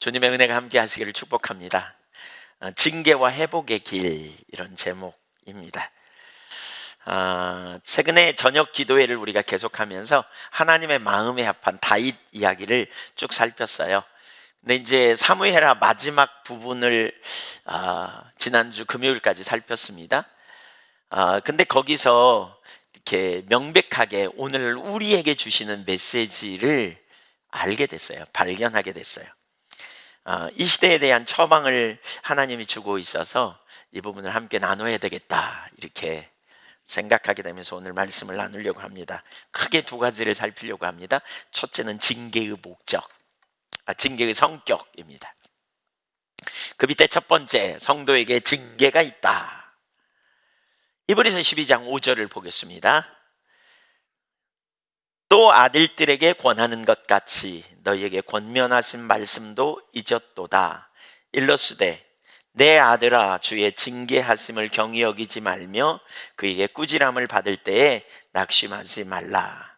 주님의 은혜가 함께 하시기를 축복합니다. 징계와 회복의 길, 이런 제목입니다. 최근에 저녁 기도회를 우리가 계속하면서 하나님의 마음에 합한 다윗 이야기를 쭉 살폈어요. 근데 이제 사무엘하 마지막 부분을 지난주 금요일까지 살폈습니다. 근데 거기서 이렇게 명백하게 오늘 우리에게 주시는 메시지를 알게 됐어요. 발견하게 됐어요. 이 시대에 대한 처방을 하나님이 주고 있어서 이 부분을 함께 나눠야 되겠다, 이렇게 생각하게 되면서 오늘 말씀을 나누려고 합니다. 크게 두 가지를 살피려고 합니다. 첫째는 징계의 목적, 징계의 성격입니다. 그 밑에 첫 번째, 성도에게 징계가 있다. 히브리서 12장 5절을 보겠습니다. 또 아들들에게 권하는 것 같이 너희에게 권면하신 말씀도 잊었도다. 일러스되 내 아들아, 주의 징계하심을 경히 여기지 말며 그에게 꾸지람을 받을 때에 낙심하지 말라.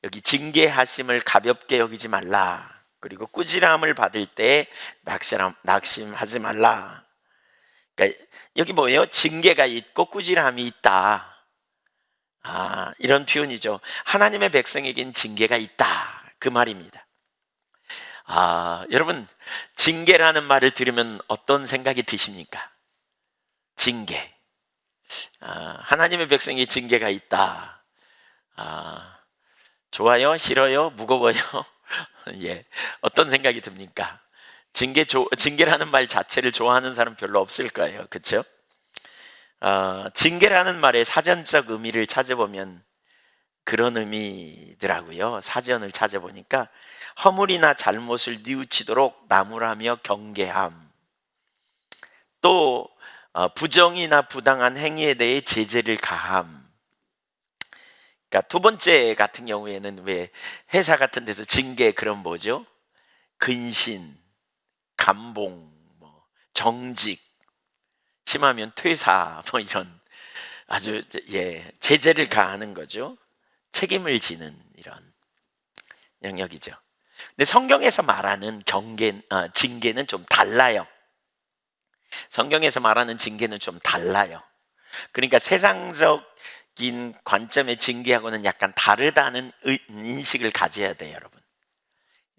여기 징계하심을 가볍게 여기지 말라, 그리고 꾸지람을 받을 때에 낙심하지 말라. 그러니까 여기 뭐예요? 징계가 있고 꾸지람이 있다. 이런 표현이죠. 하나님의 백성에겐 징계가 있다, 그 말입니다. 여러분, 징계라는 말을 들으면 어떤 생각이 드십니까? 징계. 하나님의 백성에게 징계가 있다. 좋아요? 싫어요? 무거워요? 예. 어떤 생각이 듭니까? 징계라는 말 자체를 좋아하는 사람 별로 없을 거예요. 그렇죠? 징계라는 말의 사전적 의미를 찾아보면 그런 의미더라고요. 사전을 찾아보니까 허물이나 잘못을 뉘우치도록 나무라며 경계함, 또 부정이나 부당한 행위에 대해 제재를 가함. 그러니까 두 번째 같은 경우에는 왜 회사 같은 데서 징계, 그런 뭐죠? 근신, 감봉, 정직, 심하면 퇴사, 이런 아주 제재를 가하는 거죠. 책임을 지는 이런 영역이죠. 근데 성경에서 말하는 징계는 좀 달라요. 성경에서 말하는 징계는 좀 달라요. 그러니까 세상적인 관점의 징계하고는 약간 다르다는 인식을 가져야 돼요, 여러분.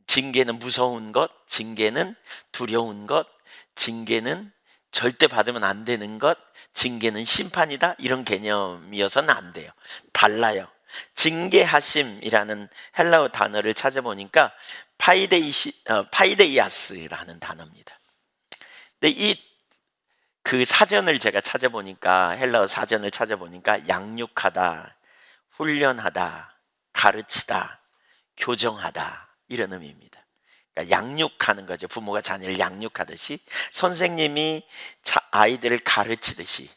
징계는 무서운 것, 징계는 두려운 것, 징계는 절대 받으면 안 되는 것, 징계는 심판이다, 이런 개념이어서는 안 돼요. 달라요. 징계하심이라는 헬라어 단어를 찾아보니까 파이데이아스라는 단어입니다. 근데 그 사전을 제가 찾아보니까, 헬라어 사전을 찾아보니까 양육하다, 훈련하다, 가르치다, 교정하다, 이런 의미입니다. 그러니까 양육하는 거죠. 부모가 자녀를 양육하듯이, 선생님이 아이들을 가르치듯이,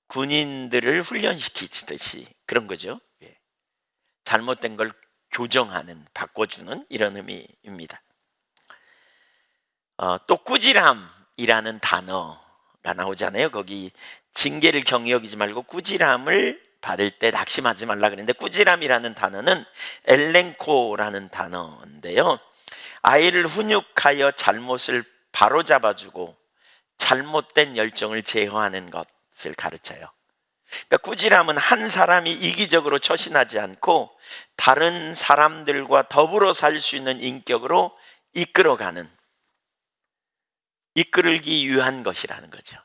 군인들을 훈련시키듯이, 그런 거죠. 잘못된 걸 교정하는, 바꿔주는, 이런 의미입니다. 또 꾸지람이라는 단어가 나오잖아요. 거기 징계를 경히 여기지 말고 꾸지람을 받을 때 낙심하지 말라 그랬는데, 꾸지람이라는 단어는 엘렌코라는 단어인데요, 아이를 훈육하여 잘못을 바로잡아주고 잘못된 열정을 제어하는 것을 가르쳐요. 그러니까 꾸지람은 한 사람이 이기적으로 처신하지 않고 다른 사람들과 더불어 살 수 있는 인격으로 이끌기 위한 것이라는 거죠.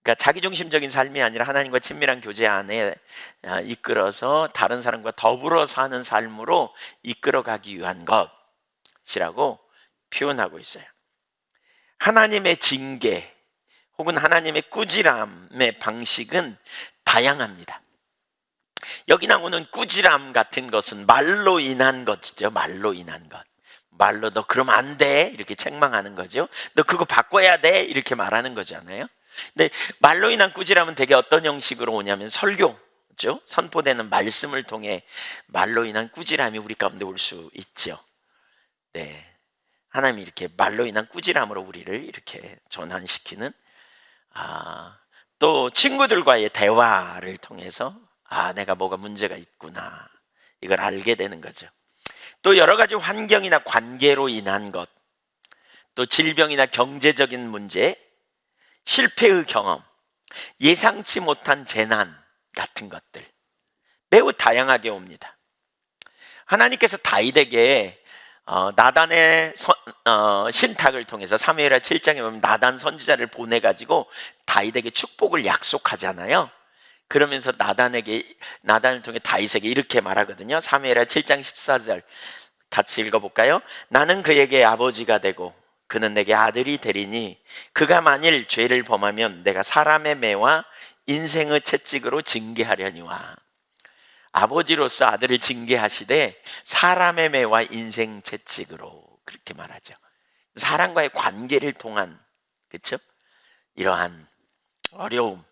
그러니까 자기중심적인 삶이 아니라 하나님과 친밀한 교제 안에 이끌어서 다른 사람과 더불어 사는 삶으로 이끌어가기 위한 것이라고 표현하고 있어요. 하나님의 징계 혹은 하나님의 꾸지람의 방식은 다양합니다. 여기 나오는 꾸지람 같은 것은 말로 인한 것이죠. 말로 인한 것. 말로 너 그러면 안 돼, 이렇게 책망하는 거죠. 너 그거 바꿔야 돼, 이렇게 말하는 거잖아요. 근데 말로 인한 꾸지람은 되게 어떤 형식으로 오냐면 설교죠. 선포되는 말씀을 통해 말로 인한 꾸지람이 우리 가운데 올 수 있죠. 네, 하나님이 이렇게 말로 인한 꾸지람으로 우리를 이렇게 전환시키는, 또 친구들과의 대화를 통해서 내가 뭐가 문제가 있구나, 이걸 알게 되는 거죠. 또 여러 가지 환경이나 관계로 인한 것, 또 질병이나 경제적인 문제, 실패의 경험, 예상치 못한 재난 같은 것들 매우 다양하게 옵니다. 하나님께서 다윗에게 나단의 신탁을 통해서 사무엘하 7장에 보면 나단 선지자를 보내가지고 다윗에게 축복을 약속하잖아요. 그러면서 나단을 통해 다윗에게 이렇게 말하거든요. 사무엘하 7장 14절 같이 읽어볼까요? 나는 그에게 아버지가 되고 그는 내게 아들이 되리니 그가 만일 죄를 범하면 내가 사람의 매와 인생의 채찍으로 징계하려니와. 아버지로서 아들을 징계하시되 사람의 매와 인생 채찍으로, 그렇게 말하죠. 사람과의 관계를 통한, 그렇죠? 이러한 어려움,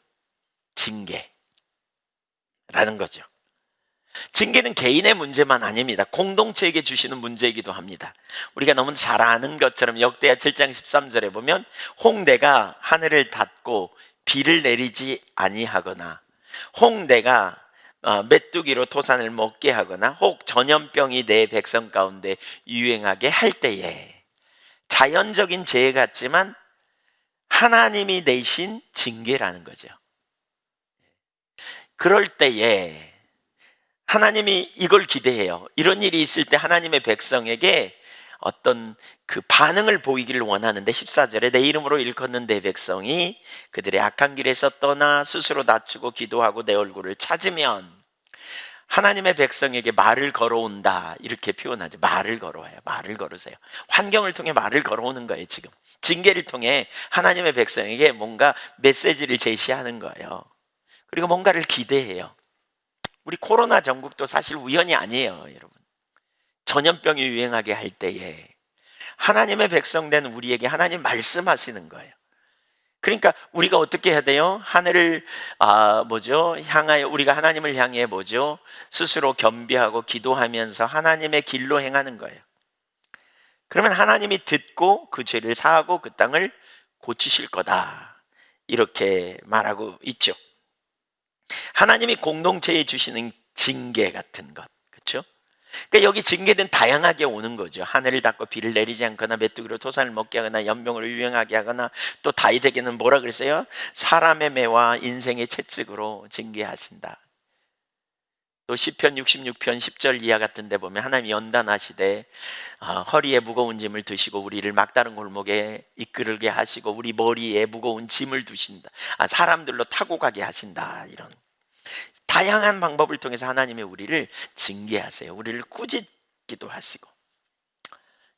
징계라는 거죠. 징계는 개인의 문제만 아닙니다. 공동체에게 주시는 문제이기도 합니다. 우리가 너무 잘 아는 것처럼 역대하 7장 13절에 보면 홍대가 하늘을 닫고 비를 내리지 아니하거나, 홍대가 메뚜기로 토산을 먹게 하거나, 혹 전염병이 내 백성 가운데 유행하게 할 때에, 자연적인 재해 같지만 하나님이 내신 징계라는 거죠. 그럴 때에 하나님이 이걸 기대해요. 이런 일이 있을 때 하나님의 백성에게 어떤 그 반응을 보이기를 원하는데, 14절에 내 이름으로 일컫는 내 백성이 그들의 악한 길에서 떠나 스스로 낮추고 기도하고 내 얼굴을 찾으면, 하나님의 백성에게 말을 걸어온다, 이렇게 표현하죠. 말을 걸어와요. 말을 걸으세요. 환경을 통해 말을 걸어오는 거예요. 지금 징계를 통해 하나님의 백성에게 뭔가 메시지를 제시하는 거예요. 그리고 뭔가를 기대해요. 우리 코로나 전국도 사실 우연이 아니에요, 여러분. 전염병이 유행하게 할 때에 하나님의 백성된 우리에게 하나님 말씀하시는 거예요. 그러니까 우리가 어떻게 해야 돼요? 하늘을 향하여, 우리가 하나님을 향해 스스로 겸비하고 기도하면서 하나님의 길로 행하는 거예요. 그러면 하나님이 듣고 그 죄를 사하고 그 땅을 고치실 거다, 이렇게 말하고 있죠. 하나님이 공동체에 주시는 징계 같은 것, 그렇죠? 그러니까 여기 징계는 다양하게 오는 거죠. 하늘을 닫고 비를 내리지 않거나 메뚜기로 토산을 먹게 하거나 연병으로 유행하게 하거나, 또 다윗에게는 뭐라 그랬어요? 사람의 매와 인생의 채찍으로 징계하신다. 또 시편 66편 10절 이하 같은 데 보면 하나님이 연단하시되 허리에 무거운 짐을 드시고 우리를 막다른 골목에 이끌게 하시고 우리 머리에 무거운 짐을 두신다. 사람들로 타고 가게 하신다. 이런 다양한 방법을 통해서 하나님이 우리를 징계하세요. 우리를 꾸짖기도 하시고.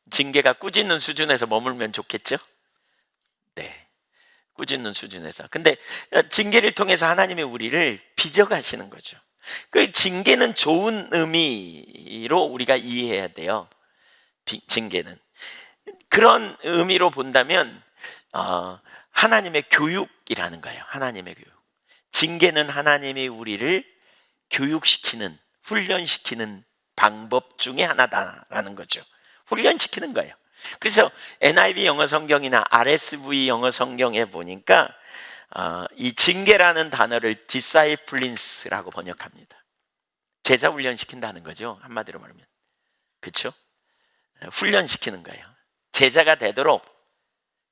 징계가 꾸짖는 수준에서 머물면 좋겠죠? 네, 꾸짖는 수준에서. 근데 징계를 통해서 하나님이 우리를 빚어가시는 거죠. 그 징계는 좋은 의미로 우리가 이해해야 돼요. 징계는 그런 의미로 본다면 하나님의 교육이라는 거예요. 하나님의 교육. 징계는 하나님이 우리를 교육시키는, 훈련시키는 방법 중에 하나다라는 거죠. 훈련시키는 거예요. 그래서 NIV 영어 성경이나 RSV 영어 성경에 보니까 이 징계라는 단어를 disciplines라고 번역합니다. 제자 훈련시킨다는 거죠. 한마디로 말하면. 그렇죠? 훈련시키는 거예요. 제자가 되도록,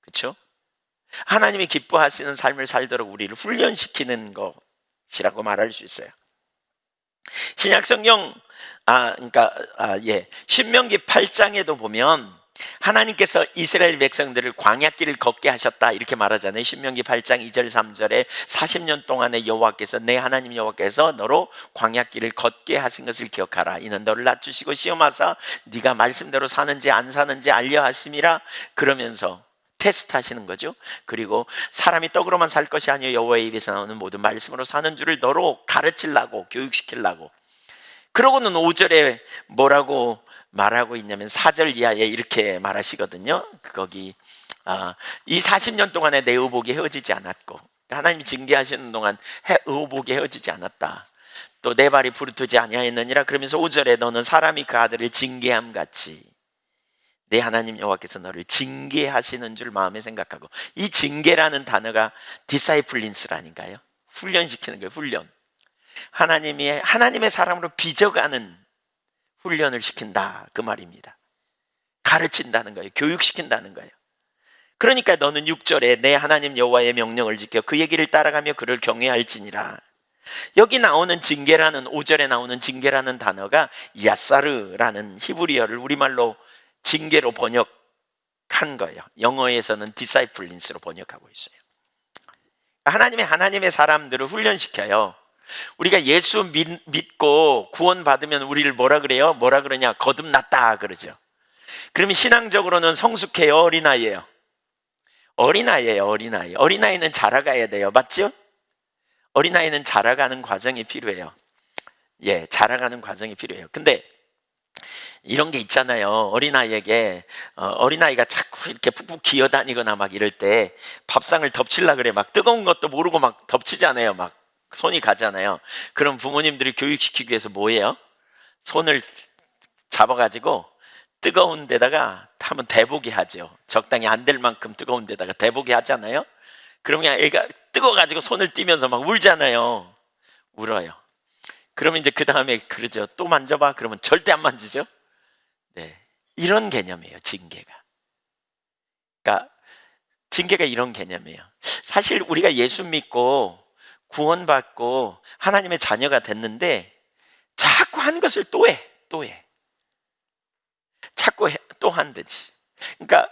그렇죠? 하나님이 기뻐하시는 삶을 살도록 우리를 훈련시키는 것이라고 말할 수 있어요. 신약성경 신명기 8장에도 보면 하나님께서 이스라엘 백성들을 광야길을 걷게 하셨다, 이렇게 말하잖아요. 신명기 8장 2절 3절에 40년 동안에 여호와께서, 내 하나님 여호와께서 너로 광야길을 걷게 하신 것을 기억하라. 이는 너를 낮추시고 시험하사 네가 말씀대로 사는지 안 사는지 알려 하심이라. 그러면서 테스트 하시는 거죠. 그리고 사람이 떡으로만 살 것이 아니요 여호와의 입에서 나오는 모든 말씀으로 사는 줄을 너로 가르치려고, 교육시키려고. 그러고는 5절에 뭐라고 말하고 있냐면 4절 이하에 이렇게 말하시거든요. 거기 이 40년 동안에 내 의복이 헤어지지 않았고, 하나님이 징계하시는 동안 의복이 헤어지지 않았다. 또 내 발이 부르트지 아니하였느니라. 그러면서 5절에 너는 사람이 그 아들을 징계함 같이 내 하나님 여호와께서 너를 징계하시는 줄 마음에 생각하고. 이 징계라는 단어가 디사이플린스라니까요. 훈련시키는 거예요. 훈련. 하나님의 사람으로 빚어가는 훈련을 시킨다, 그 말입니다. 가르친다는 거예요. 교육시킨다는 거예요. 그러니까 너는 6절에 내 하나님 여호와의 명령을 지켜 그 얘기를 따라가며 그를 경외할지니라. 여기 나오는 징계라는, 5절에 나오는 징계라는 단어가 야사르라는 히브리어를 우리말로 징계로 번역한 거예요. 영어에서는 디사이플린스로 번역하고 있어요. 하나님의 사람들을 훈련시켜요. 우리가 예수 믿고 구원받으면 우리를 뭐라 그래요? 뭐라 그러냐? 거듭났다 그러죠. 그러면 신앙적으로는 성숙해요, 어린아이예요? 어린아이예요, 어린아이. 어린아이는 자라가야 돼요, 맞죠? 어린아이는 자라가는 과정이 필요해요. 예, 자라가는 과정이 필요해요. 근데 이런 게 있잖아요. 어린아이에게 어린아이가 자꾸 이렇게 푹푹 기어다니거나 막 이럴 때 밥상을 덮치려 그래. 막 뜨거운 것도 모르고 막 덮치잖아요. 막 손이 가잖아요. 그럼 부모님들이 교육시키기 위해서 뭐예요? 손을 잡아가지고 뜨거운 데다가 한번 대보게 하죠. 적당히 안 될 만큼 뜨거운 데다가 대보게 하잖아요. 그러면 애가 뜨거워가지고 손을 띄면서 막 울잖아요. 울어요. 그러면 이제 그 다음에 그러죠. 또 만져봐. 그러면 절대 안 만지죠. 네, 이런 개념이에요, 징계가. 그러니까 징계가 이런 개념이에요. 사실 우리가 예수 믿고 구원받고 하나님의 자녀가 됐는데 자꾸 한 것을 또 해. 자꾸 또 한듯이. 그러니까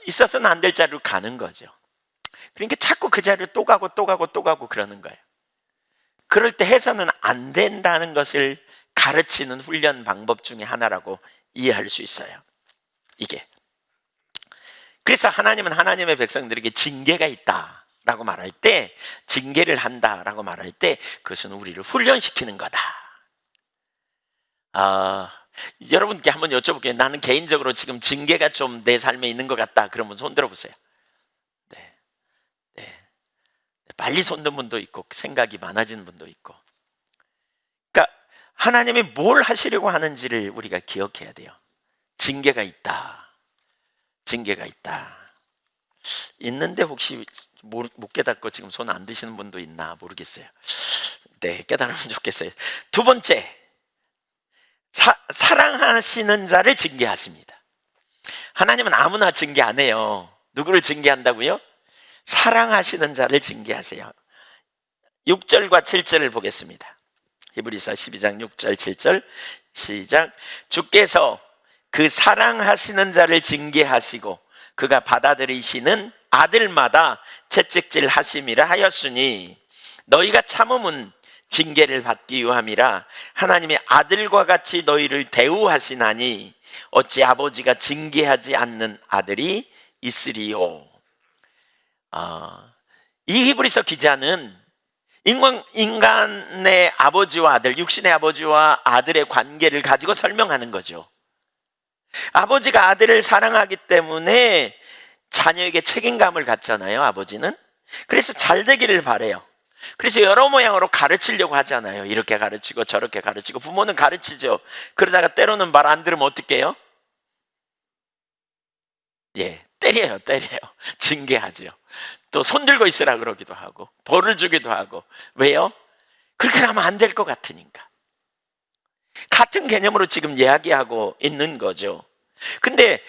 있어서는 안 될 자리로 가는 거죠. 그러니까 자꾸 그 자리를 또 가고 그러는 거예요. 그럴 때 해서는 안 된다는 것을 가르치는 훈련 방법 중에 하나라고 이해할 수 있어요, 이게. 그래서 하나님은 하나님의 백성들에게 징계가 있다라고 말할 때, 징계를 한다라고 말할 때 그것은 우리를 훈련시키는 거다. 여러분께 한번 여쭤볼게요. 나는 개인적으로 지금 징계가 좀 내 삶에 있는 것 같다. 그러면 손 들어보세요. 네. 빨리 손든 분도 있고 생각이 많아지는 분도 있고. 그러니까 하나님이 뭘 하시려고 하는지를 우리가 기억해야 돼요. 징계가 있다. 있는데 혹시 못 깨닫고 지금 손 안 드시는 분도 있나 모르겠어요. 네, 깨달으면 좋겠어요. 두 번째, 사랑하시는 자를 징계하십니다. 하나님은 아무나 징계 안 해요. 누구를 징계한다고요? 사랑하시는 자를 징계하세요. 6절과 7절을 보겠습니다. 히브리서 12장 6절 7절 시작. 주께서 그 사랑하시는 자를 징계하시고 그가 받아들이시는 아들마다 채찍질 하심이라 하였으니 너희가 참음은 징계를 받기 위함이라 하나님의 아들과 같이 너희를 대우하시나니 어찌 아버지가 징계하지 않는 아들이 있으리요. 이 히브리서 기자는 인간의 아버지와 아들, 육신의 아버지와 아들의 관계를 가지고 설명하는 거죠. 아버지가 아들을 사랑하기 때문에 자녀에게 책임감을 갖잖아요, 아버지는. 그래서 잘 되기를 바래요. 그래서 여러 모양으로 가르치려고 하잖아요. 이렇게 가르치고 저렇게 가르치고. 부모는 가르치죠. 그러다가 때로는 말 안 들으면 어떻게 해요? 예, 때려요. 징계하죠. 또 손들고 있으라 그러기도 하고 벌을 주기도 하고. 왜요? 그렇게 하면 안 될 것 같으니까. 같은 개념으로 지금 이야기하고 있는 거죠. 근데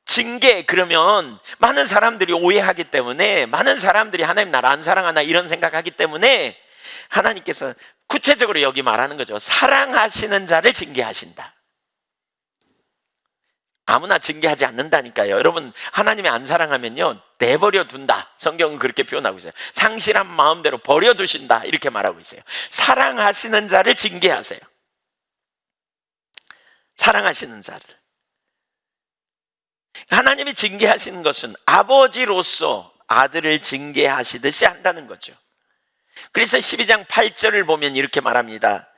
징계, 그러면 많은 사람들이 오해하기 때문에, 많은 사람들이 하나님 나를 안 사랑하나 이런 생각하기 때문에 하나님께서 구체적으로 여기 말하는 거죠. 사랑하시는 자를 징계하신다. 아무나 징계하지 않는다니까요. 여러분, 하나님이 안 사랑하면요 내버려 둔다. 성경은 그렇게 표현하고 있어요. 상실한 마음대로 버려두신다, 이렇게 말하고 있어요. 사랑하시는 자를 징계하세요. 사랑하시는 자를. 하나님이 징계하시는 것은 아버지로서 아들을 징계하시듯이 한다는 거죠. 그래서 12장 8절을 보면 이렇게 말합니다.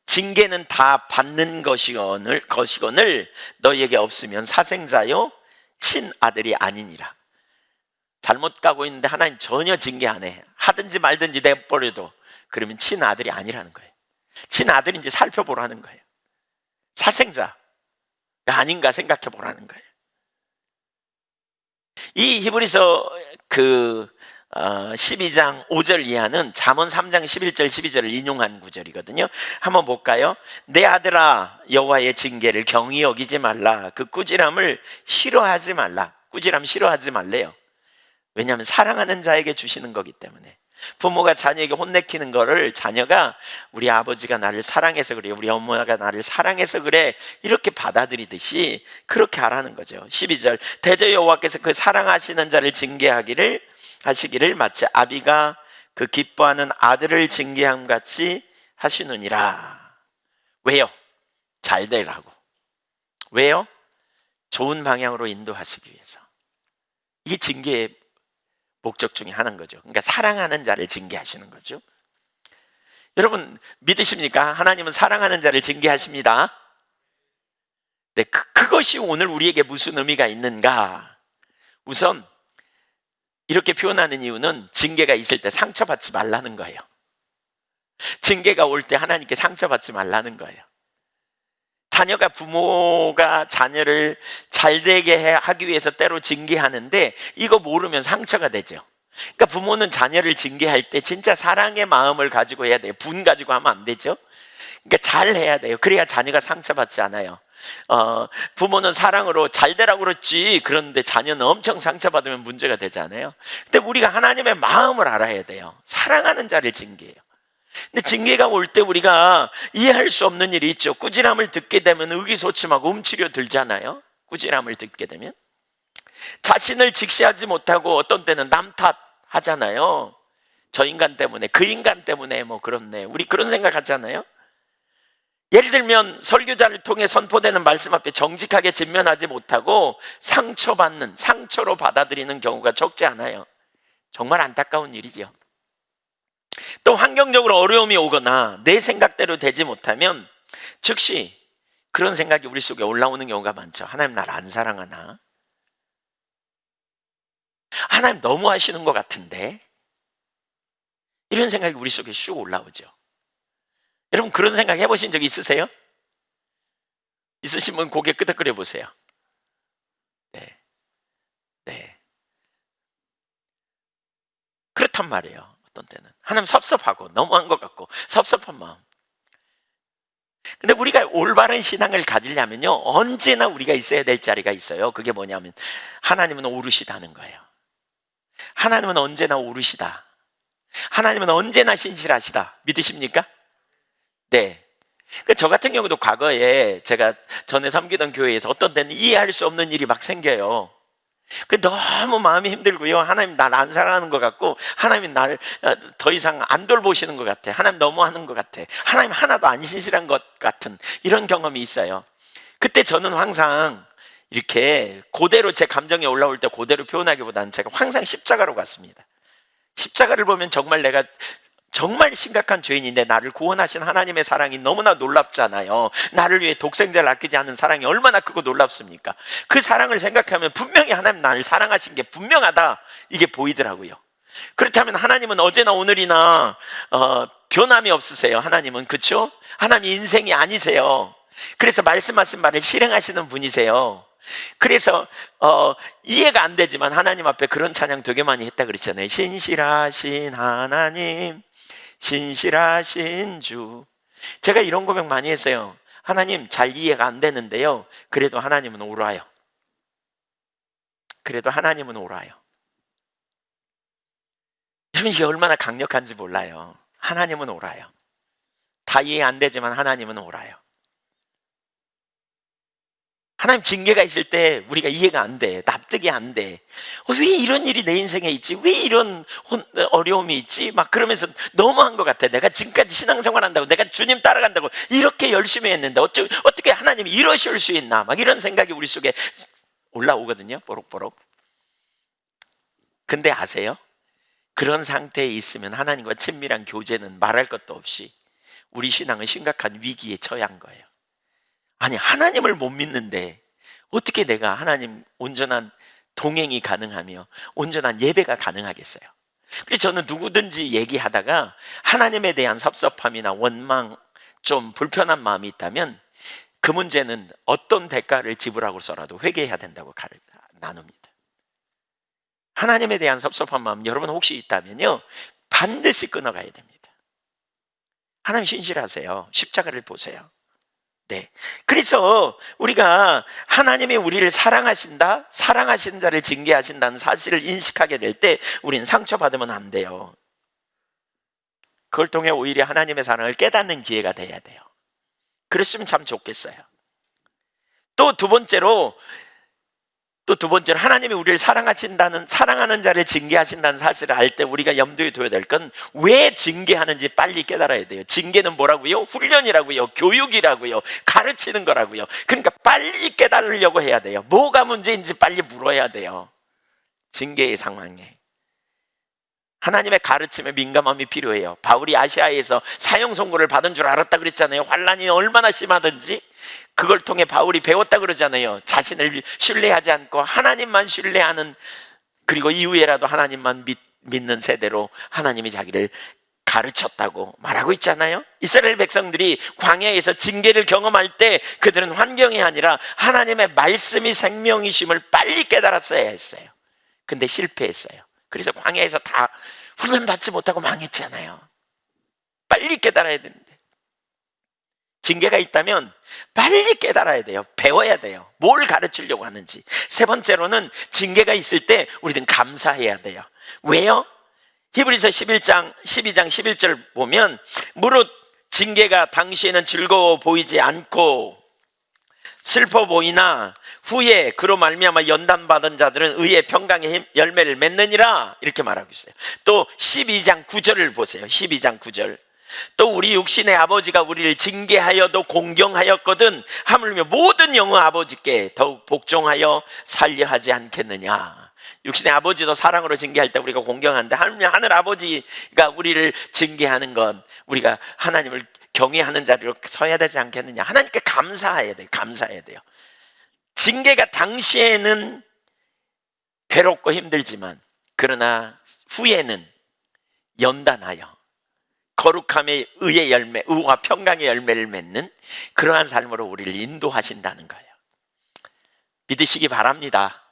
징계는 다 받는 것이거늘 너희에게 없으면 사생자요 친아들이 아니니라. 잘못 가고 있는데 하나님 전혀 징계 안 해. 하든지 말든지 내버려도. 그러면 친아들이 아니라는 거예요. 친아들인지 살펴보라는 거예요. 사생자가 아닌가 생각해 보라는 거예요. 이 히브리서 12장 5절 이하는 잠언 3장 11절 12절을 인용한 구절이거든요. 한번 볼까요? 내 아들아, 여호와의 징계를 경히 여기지 말라. 그 꾸지람을 싫어하지 말라. 꾸지람 싫어하지 말래요. 왜냐하면 사랑하는 자에게 주시는 거기 때문에. 부모가 자녀에게 혼내키는 거를 자녀가 우리 아버지가 나를 사랑해서 그래, 우리 엄마가 나를 사랑해서 그래, 이렇게 받아들이듯이 그렇게 하라는 거죠. 12절, 대저 여호와께서 그 사랑하시는 자를 징계하기를 하시기를 마치 아비가 그 기뻐하는 아들을 징계함 같이 하시느니라. 왜요? 잘 되라고. 왜요? 좋은 방향으로 인도하시기 위해서. 이게 징계의 목적 중에 하나인 거죠. 그러니까 사랑하는 자를 징계하시는 거죠. 여러분 믿으십니까? 하나님은 사랑하는 자를 징계하십니다. 네, 그것이 오늘 우리에게 무슨 의미가 있는가? 우선 이렇게 표현하는 이유는 징계가 있을 때 상처받지 말라는 거예요. 징계가 올 때 하나님께 상처받지 말라는 거예요. 자녀가 부모가 자녀를 잘 되게 하기 위해서 때로 징계하는데 이거 모르면 상처가 되죠. 그러니까 부모는 자녀를 징계할 때 진짜 사랑의 마음을 가지고 해야 돼요. 분 가지고 하면 안 되죠. 그러니까 잘 해야 돼요. 그래야 자녀가 상처받지 않아요. 부모는 사랑으로 잘 되라고 그랬지, 그런데 자녀는 엄청 상처받으면 문제가 되잖아요. 근데 우리가 하나님의 마음을 알아야 돼요. 사랑하는 자를 징계해요. 근데 징계가 올 때 우리가 이해할 수 없는 일이 있죠. 꾸지람을 듣게 되면 의기소침하고 움츠려 들잖아요. 꾸지람을 듣게 되면 자신을 직시하지 못하고 어떤 때는 남 탓하잖아요. 저 인간 때문에, 그 인간 때문에 뭐 그렇네, 우리 그런 생각 하잖아요. 예를 들면 설교자를 통해 선포되는 말씀 앞에 정직하게 직면하지 못하고 상처받는, 상처로 받아들이는 경우가 적지 않아요. 정말 안타까운 일이죠. 또 환경적으로 어려움이 오거나 내 생각대로 되지 못하면 즉시 그런 생각이 우리 속에 올라오는 경우가 많죠. 하나님 나를 안 사랑하나? 하나님 너무 하시는 것 같은데? 이런 생각이 우리 속에 슉 올라오죠. 여러분 그런 생각 해보신 적 있으세요? 있으시면 고개 끄덕거려 보세요. 네, 네. 그렇단 말이에요. 어떤 때는 하나님 섭섭하고 너무한 것 같고 섭섭한 마음. 근데 우리가 올바른 신앙을 가지려면요, 언제나 우리가 있어야 될 자리가 있어요. 그게 뭐냐면 하나님은 오르시다는 거예요. 하나님은 언제나 오르시다. 하나님은 언제나 신실하시다. 믿으십니까? 네. 저 같은 경우도 과거에 제가 전에 섬기던 교회에서 어떤 때는 이해할 수 없는 일이 막 생겨요. 너무 마음이 힘들고요. 하나님 날 안 사랑하는 것 같고, 하나님 나를 더 이상 안 돌보시는 것 같아. 하나님 너무 하는 것 같아. 하나님 하나도 안 신실한 것 같은 이런 경험이 있어요. 그때 저는 항상 이렇게 그대로 제 감정이 올라올 때 그대로 표현하기보다는 제가 항상 십자가로 갔습니다. 십자가를 보면 정말 내가 정말 심각한 죄인인데 나를 구원하신 하나님의 사랑이 너무나 놀랍잖아요. 나를 위해 독생자를 아끼지 않는 사랑이 얼마나 크고 놀랍습니까? 그 사랑을 생각하면 분명히 하나님 나를 사랑하신 게 분명하다, 이게 보이더라고요. 그렇다면 하나님은 어제나 오늘이나 변함이 없으세요. 하나님은, 그렇죠? 하나님 인생이 아니세요. 그래서 말씀하신 말을 실행하시는 분이세요. 그래서 이해가 안 되지만 하나님 앞에 그런 찬양 되게 많이 했다 그랬잖아요. 신실하신 하나님, 신실하신 주. 제가 이런 고백 많이 했어요. 하나님 잘 이해가 안 되는데요, 그래도 하나님은 옳아요. 그래도 하나님은 옳아요. 여러분 이게 얼마나 강력한지 몰라요. 하나님은 옳아요. 다 이해 안 되지만 하나님은 옳아요. 하나님 징계가 있을 때 우리가 이해가 안 돼, 납득이 안 돼. 왜 이런 일이 내 인생에 있지? 왜 이런 어려움이 있지? 막 그러면서 너무한 것 같아. 내가 지금까지 신앙생활 한다고, 내가 주님 따라간다고 이렇게 열심히 했는데 어떻게 하나님이 이러실 수 있나? 막 이런 생각이 우리 속에 올라오거든요. 보록보록. 근데 아세요? 그런 상태에 있으면 하나님과 친밀한 교제는 말할 것도 없이 우리 신앙은 심각한 위기에 처한 거예요. 아니 하나님을 못 믿는데 어떻게 내가 하나님 온전한 동행이 가능하며 온전한 예배가 가능하겠어요? 그래서 저는 누구든지 얘기하다가 하나님에 대한 섭섭함이나 원망, 좀 불편한 마음이 있다면 그 문제는 어떤 대가를 지불하고서라도 회개해야 된다고 나눕니다. 하나님에 대한 섭섭한 마음 여러분 혹시 있다면요, 반드시 끊어가야 됩니다. 하나님 신실하세요. 십자가를 보세요. 네. 그래서 우리가 하나님이 우리를 사랑하신다, 사랑하신 자를 징계하신다는 사실을 인식하게 될 때 우리는 상처받으면 안 돼요. 그걸 통해 오히려 하나님의 사랑을 깨닫는 기회가 돼야 돼요. 그랬으면 참 좋겠어요. 또 두 번째로 하나님이 우리를 사랑하는 자를 징계하신다는 사실을 알 때 우리가 염두에 둬야 될 건 왜 징계하는지 빨리 깨달아야 돼요. 징계는 뭐라고요? 훈련이라고요. 교육이라고요. 가르치는 거라고요. 그러니까 빨리 깨달으려고 해야 돼요. 뭐가 문제인지 빨리 물어야 돼요. 징계의 상황에 하나님의 가르침에 민감함이 필요해요. 바울이 아시아에서 사형 선고를 받은 줄 알았다 그랬잖아요. 환난이 얼마나 심하든지 그걸 통해 바울이 배웠다 그러잖아요. 자신을 신뢰하지 않고 하나님만 신뢰하는, 그리고 이후에라도 하나님만 믿는 세대로 하나님이 자기를 가르쳤다고 말하고 있잖아요. 이스라엘 백성들이 광야에서 징계를 경험할 때 그들은 환경이 아니라 하나님의 말씀이 생명이심을 빨리 깨달았어야 했어요. 근데 실패했어요. 그래서 광야에서 다 훈련받지 못하고 망했잖아요. 빨리 깨달아야 되는데, 징계가 있다면 빨리 깨달아야 돼요. 배워야 돼요. 뭘 가르치려고 하는지. 세 번째로는 징계가 있을 때 우리는 감사해야 돼요. 왜요? 히브리서 12장 11절 보면 무릇 징계가 당시에는 즐거워 보이지 않고 슬퍼 보이나 후에 그로 말미암아 연단받은 자들은 의의 평강의 열매를 맺느니라, 이렇게 말하고 있어요. 또 12장 9절을 보세요. 12장 9절. 또 우리 육신의 아버지가 우리를 징계하여도 공경하였거든 하물며 모든 영의 아버지께 더욱 복종하여 살려 하지 않겠느냐. 육신의 아버지도 사랑으로 징계할 때 우리가 공경하는데 하늘 아버지가 우리를 징계하는 건 우리가 하나님을 경외하는 자리로 서야 되지 않겠느냐. 하나님께 감사해야 돼요. 감사해야 돼요. 징계가 당시에는 괴롭고 힘들지만 그러나 후에는 연단하여 거룩함의 의의 열매, 의와 평강의 열매를 맺는 그러한 삶으로 우리를 인도하신다는 거예요. 믿으시기 바랍니다.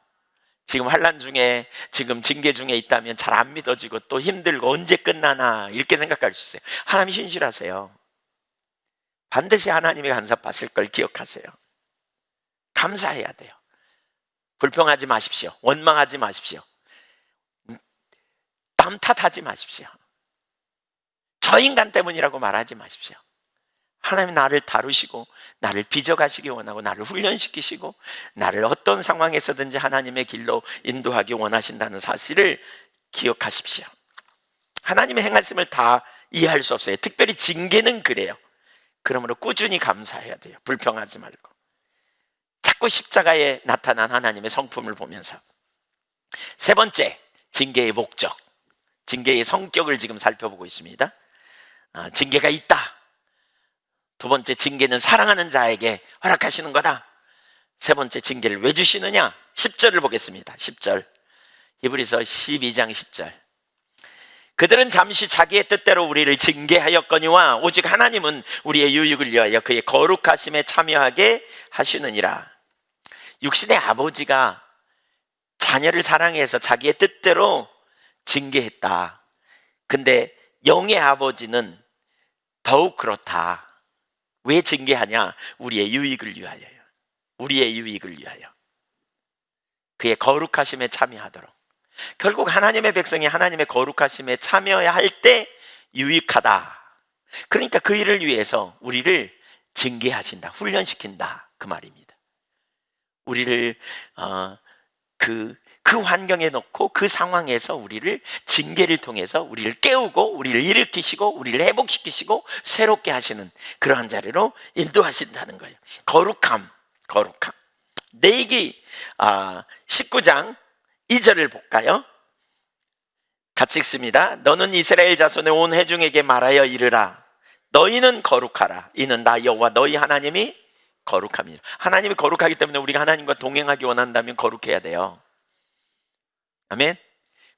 지금 환난 중에, 지금 징계 중에 있다면 잘 안 믿어지고 또 힘들고 언제 끝나나 이렇게 생각할 수 있어요. 하나님 신실하세요. 반드시 하나님의 간섭받을 걸 기억하세요. 감사해야 돼요. 불평하지 마십시오. 원망하지 마십시오. 남 탓하지 마십시오. 저 인간 때문이라고 말하지 마십시오. 하나님 나를 다루시고 나를 빚어가시기 원하고 나를 훈련시키시고 나를 어떤 상황에서든지 하나님의 길로 인도하기 원하신다는 사실을 기억하십시오. 하나님의 행하심을 다 이해할 수 없어요. 특별히 징계는 그래요. 그러므로 꾸준히 감사해야 돼요. 불평하지 말고 자꾸 십자가에 나타난 하나님의 성품을 보면서. 세 번째, 징계의 목적, 징계의 성격을 지금 살펴보고 있습니다. 징계가 있다. 두 번째, 징계는 사랑하는 자에게 허락하시는 거다. 세 번째, 징계를 왜 주시느냐? 10절을 보겠습니다. 10절, 히브리서 12장 10절. 그들은 잠시 자기의 뜻대로 우리를 징계하였거니와 오직 하나님은 우리의 유익을 위하여 그의 거룩하심에 참여하게 하시느니라. 육신의 아버지가 자녀를 사랑해서 자기의 뜻대로 징계했다. 근데 영의 아버지는 더욱 그렇다. 왜 징계하냐? 우리의 유익을 위하여요. 우리의 유익을 위하여 그의 거룩하심에 참여하도록. 결국 하나님의 백성이 하나님의 거룩하심에 참여해야 할 때 유익하다. 그러니까 그 일을 위해서 우리를 징계하신다, 훈련시킨다, 그 말입니다. 우리를 그 환경에 놓고 그 상황에서 우리를 징계를 통해서 우리를 깨우고 우리를 일으키시고 우리를 회복시키시고 새롭게 하시는 그러한 자리로 인도하신다는 거예요. 거룩함. 레위기 19장 2절을 볼까요? 같이 읽습니다. 너는 이스라엘 자손의 온 회중에게 말하여 이르라. 너희는 거룩하라. 이는 나 여호와 너희 하나님이 거룩함이라. 하나님이 거룩하기 때문에 우리가 하나님과 동행하기 원한다면 거룩해야 돼요. 아멘.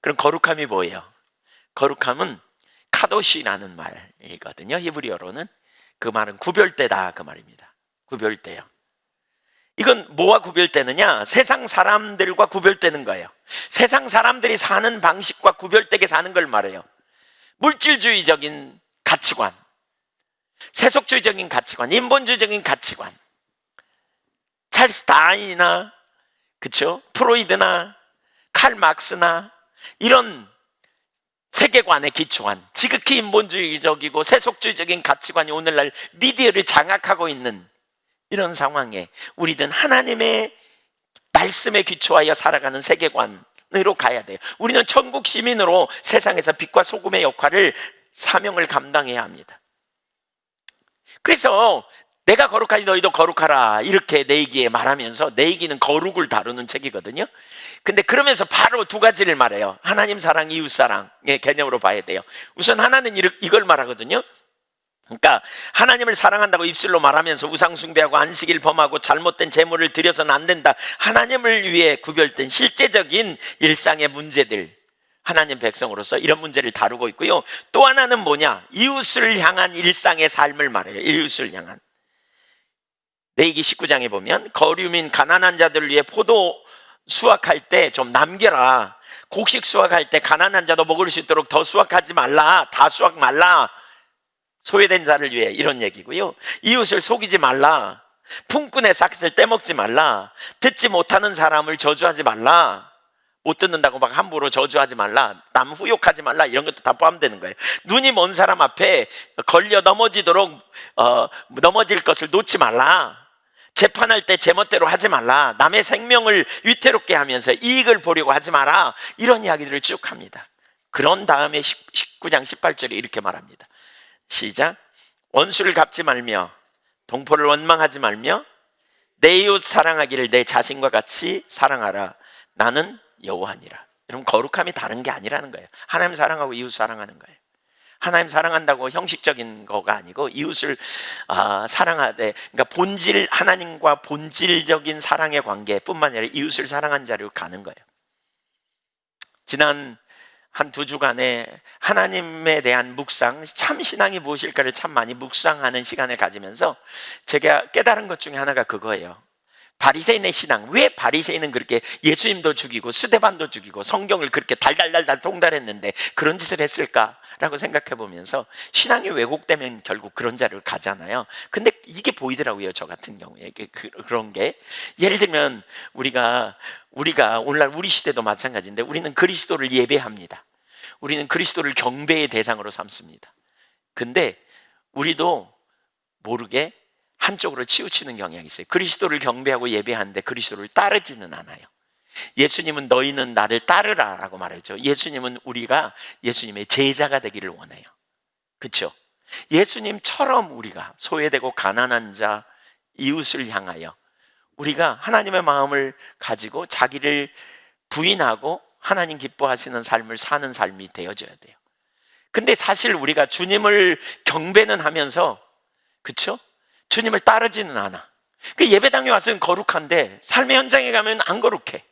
그럼 거룩함이 뭐예요? 거룩함은 카도시라는 말이거든요. 히브리어로는. 그 말은 구별되다, 그 말입니다. 구별돼요. 이건 뭐와 구별되느냐? 세상 사람들과 구별되는 거예요. 세상 사람들이 사는 방식과 구별되게 사는 걸 말해요. 물질주의적인 가치관, 세속주의적인 가치관, 인본주의적인 가치관, 찰스 다윈이나 그쵸? 프로이드나 칼 막스나 이런 세계관에 기초한 지극히 인본주의적이고 세속주의적인 가치관이 오늘날 미디어를 장악하고 있는 이런 상황에 우리는 하나님의 말씀에 기초하여 살아가는 세계관으로 가야 돼요. 우리는 천국 시민으로 세상에서 빛과 소금의 역할을, 사명을 감당해야 합니다. 그래서 내가 거룩하니 너희도 거룩하라 이렇게 내이기에 말하면서, 내이기는 거룩을 다루는 책이거든요. 근데 그러면서 바로 두 가지를 말해요. 하나님 사랑, 이웃 사랑의 개념으로 봐야 돼요. 우선 하나는 이걸 말하거든요. 그러니까 하나님을 사랑한다고 입술로 말하면서 우상 숭배하고 안식일 범하고 잘못된 제물을 드려서는 안 된다, 하나님을 위해 구별된 실제적인 일상의 문제들, 하나님 백성으로서 이런 문제를 다루고 있고요. 또 하나는 뭐냐, 이웃을 향한 일상의 삶을 말해요. 이웃을 향한. 레위기 19장에 보면 거류민 가난한 자들을 위해 포도 수확할 때 좀 남겨라, 곡식 수확할 때 가난한 자도 먹을 수 있도록 더 수확하지 말라, 다 수확 말라, 소외된 자를 위해, 이런 얘기고요. 이웃을 속이지 말라, 품꾼의 삭을 떼먹지 말라, 듣지 못하는 사람을 저주하지 말라, 못 듣는다고 막 함부로 저주하지 말라, 남 후욕하지 말라, 이런 것도 다 포함되는 거예요. 눈이 먼 사람 앞에 걸려 넘어지도록 넘어질 것을 놓지 말라, 재판할 때 제멋대로 하지 말라, 남의 생명을 위태롭게 하면서 이익을 보려고 하지 마라, 이런 이야기들을 쭉 합니다. 그런 다음에 19장 18절에 이렇게 말합니다. 시작. 원수를 갚지 말며 동포를 원망하지 말며 내 이웃 사랑하기를 내 자신과 같이 사랑하라, 나는 여호와니라. 여러분, 거룩함이 다른 게 아니라는 거예요. 하나님 사랑하고 이웃 사랑하는 거예요. 하나님 사랑한다고 형식적인 거가 아니고 이웃을 사랑하되, 그러니까 본질, 하나님과 본질적인 사랑의 관계뿐만 아니라 이웃을 사랑한 자리로 가는 거예요. 지난 한 2주간에 하나님에 대한 묵상, 참 신앙이 무엇일까를 참 많이 묵상하는 시간을 가지면서 제가 깨달은 것 중에 하나가 그거예요. 바리새인의 신앙, 왜 바리새인은 그렇게 예수님도 죽이고 스데반도 죽이고 성경을 그렇게 달달달달 통달했는데 그런 짓을 했을까라고 생각해 보면서, 신앙이 왜곡되면 결국 그런 자리를 가잖아요. 근데 이게 보이더라고요, 저 같은 경우에. 그런 게, 예를 들면 우리가 오늘날 우리 시대도 마찬가지인데, 우리는 그리스도를 예배합니다. 우리는 그리스도를 경배의 대상으로 삼습니다. 근데 우리도 모르게 한쪽으로 치우치는 경향이 있어요. 그리스도를 경배하고 예배하는데 그리스도를 따르지는 않아요. 예수님은 너희는 나를 따르라 라고 말하죠. 예수님은 우리가 예수님의 제자가 되기를 원해요. 그렇죠? 예수님처럼 우리가 소외되고 가난한 자, 이웃을 향하여 우리가 하나님의 마음을 가지고 자기를 부인하고 하나님 기뻐하시는 삶을 사는 삶이 되어져야 돼요. 근데 사실 우리가 주님을 경배는 하면서, 그렇죠? 주님을 따르지는 않아. 그 예배당에 와서는 거룩한데 삶의 현장에 가면 안 거룩해.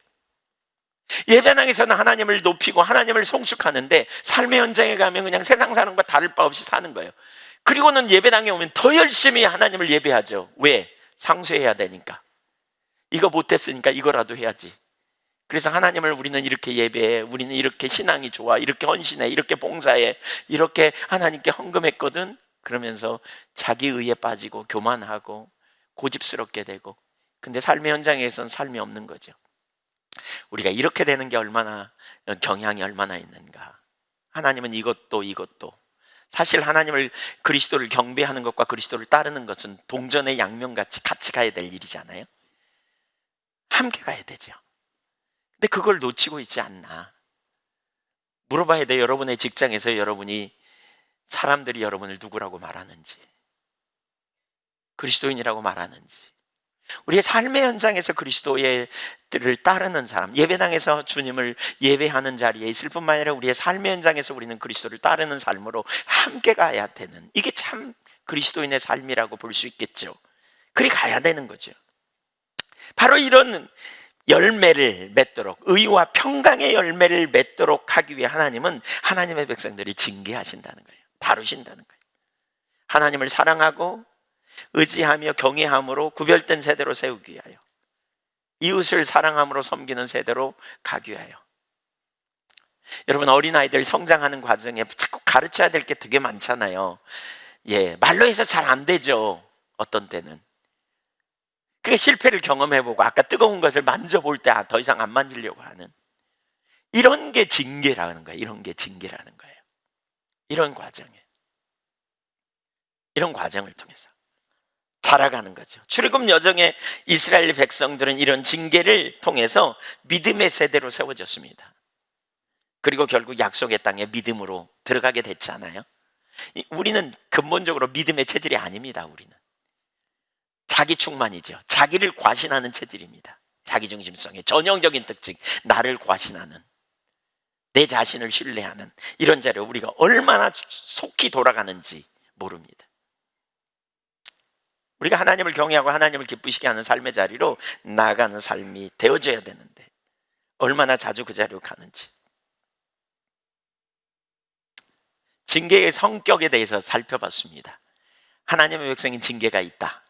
예배당에서는 하나님을 높이고 하나님을 송축하는데 삶의 현장에 가면 그냥 세상 사는 것과 다를 바 없이 사는 거예요. 그리고는 예배당에 오면 더 열심히 하나님을 예배하죠. 왜? 상쇄해야 되니까. 이거 못했으니까 이거라도 해야지. 그래서 하나님을 우리는 이렇게 예배해, 우리는 이렇게 신앙이 좋아, 이렇게 헌신해, 이렇게 봉사해, 이렇게 하나님께 헌금했거든. 그러면서 자기 의에 빠지고 교만하고 고집스럽게 되고, 근데 삶의 현장에서는 삶이 없는 거죠. 우리가 이렇게 되는 게 얼마나, 경향이 얼마나 있는가. 하나님은 이것도 사실 하나님을, 그리스도를 경배하는 것과 그리스도를 따르는 것은 동전의 양면같이 같이 가야 될 일이잖아요. 함께 가야 되죠. 근데 그걸 놓치고 있지 않나. 물어봐야 돼요. 여러분의 직장에서 여러분이, 사람들이 여러분을 누구라고 말하는지, 그리스도인이라고 말하는지, 우리의 삶의 현장에서 그리스도를 따르는 사람, 예배당에서 주님을 예배하는 자리에 있을 뿐만 아니라 우리의 삶의 현장에서 우리는 그리스도를 따르는 삶으로 함께 가야 되는, 이게 참 그리스도인의 삶이라고 볼 수 있겠죠. 그리 가야 되는 거죠. 바로 이런 열매를 맺도록, 의와 평강의 열매를 맺도록 하기 위해 하나님은 하나님의 백성들을 징계하신다는 거예요. 다루신다는 거예요. 하나님을 사랑하고 의지하며 경외함으로 구별된 세대로 세우기 위하여, 이웃을 사랑함으로 섬기는 세대로 가기 위하여. 여러분, 어린아이들 성장하는 과정에 자꾸 가르쳐야 될 게 되게 많잖아요. 말로 해서 잘 안 되죠. 어떤 때는. 그 실패를 경험해보고 아까 뜨거운 것을 만져볼 때 더 이상 안 만지려고 하는 이런 게 징계라는 거예요. 이런 게 징계라는 거예요. 이런 과정에 이런 과정을 통해서 자라가는 거죠. 출애굽 여정의 이스라엘 백성들은 이런 징계를 통해서 믿음의 세대로 세워졌습니다. 그리고 결국 약속의 땅에 믿음으로 들어가게 됐잖아요. 우리는 근본적으로 믿음의 체질이 아닙니다. 우리는 자기 충만이죠. 자기를 과신하는 체질입니다. 자기중심성의 전형적인 특징, 나를 과신하는, 내 자신을 신뢰하는 이런 자리에 우리가 얼마나 속히 돌아가는지 모릅니다. 우리가 하나님을 경외하고 하나님을 기쁘시게 하는 삶의 자리로 나아가는 삶이 되어져야 되는데 얼마나 자주 그 자리로 가는지. 징계의 성격에 대해서 살펴봤습니다. 하나님의 백성인 징계가 있다.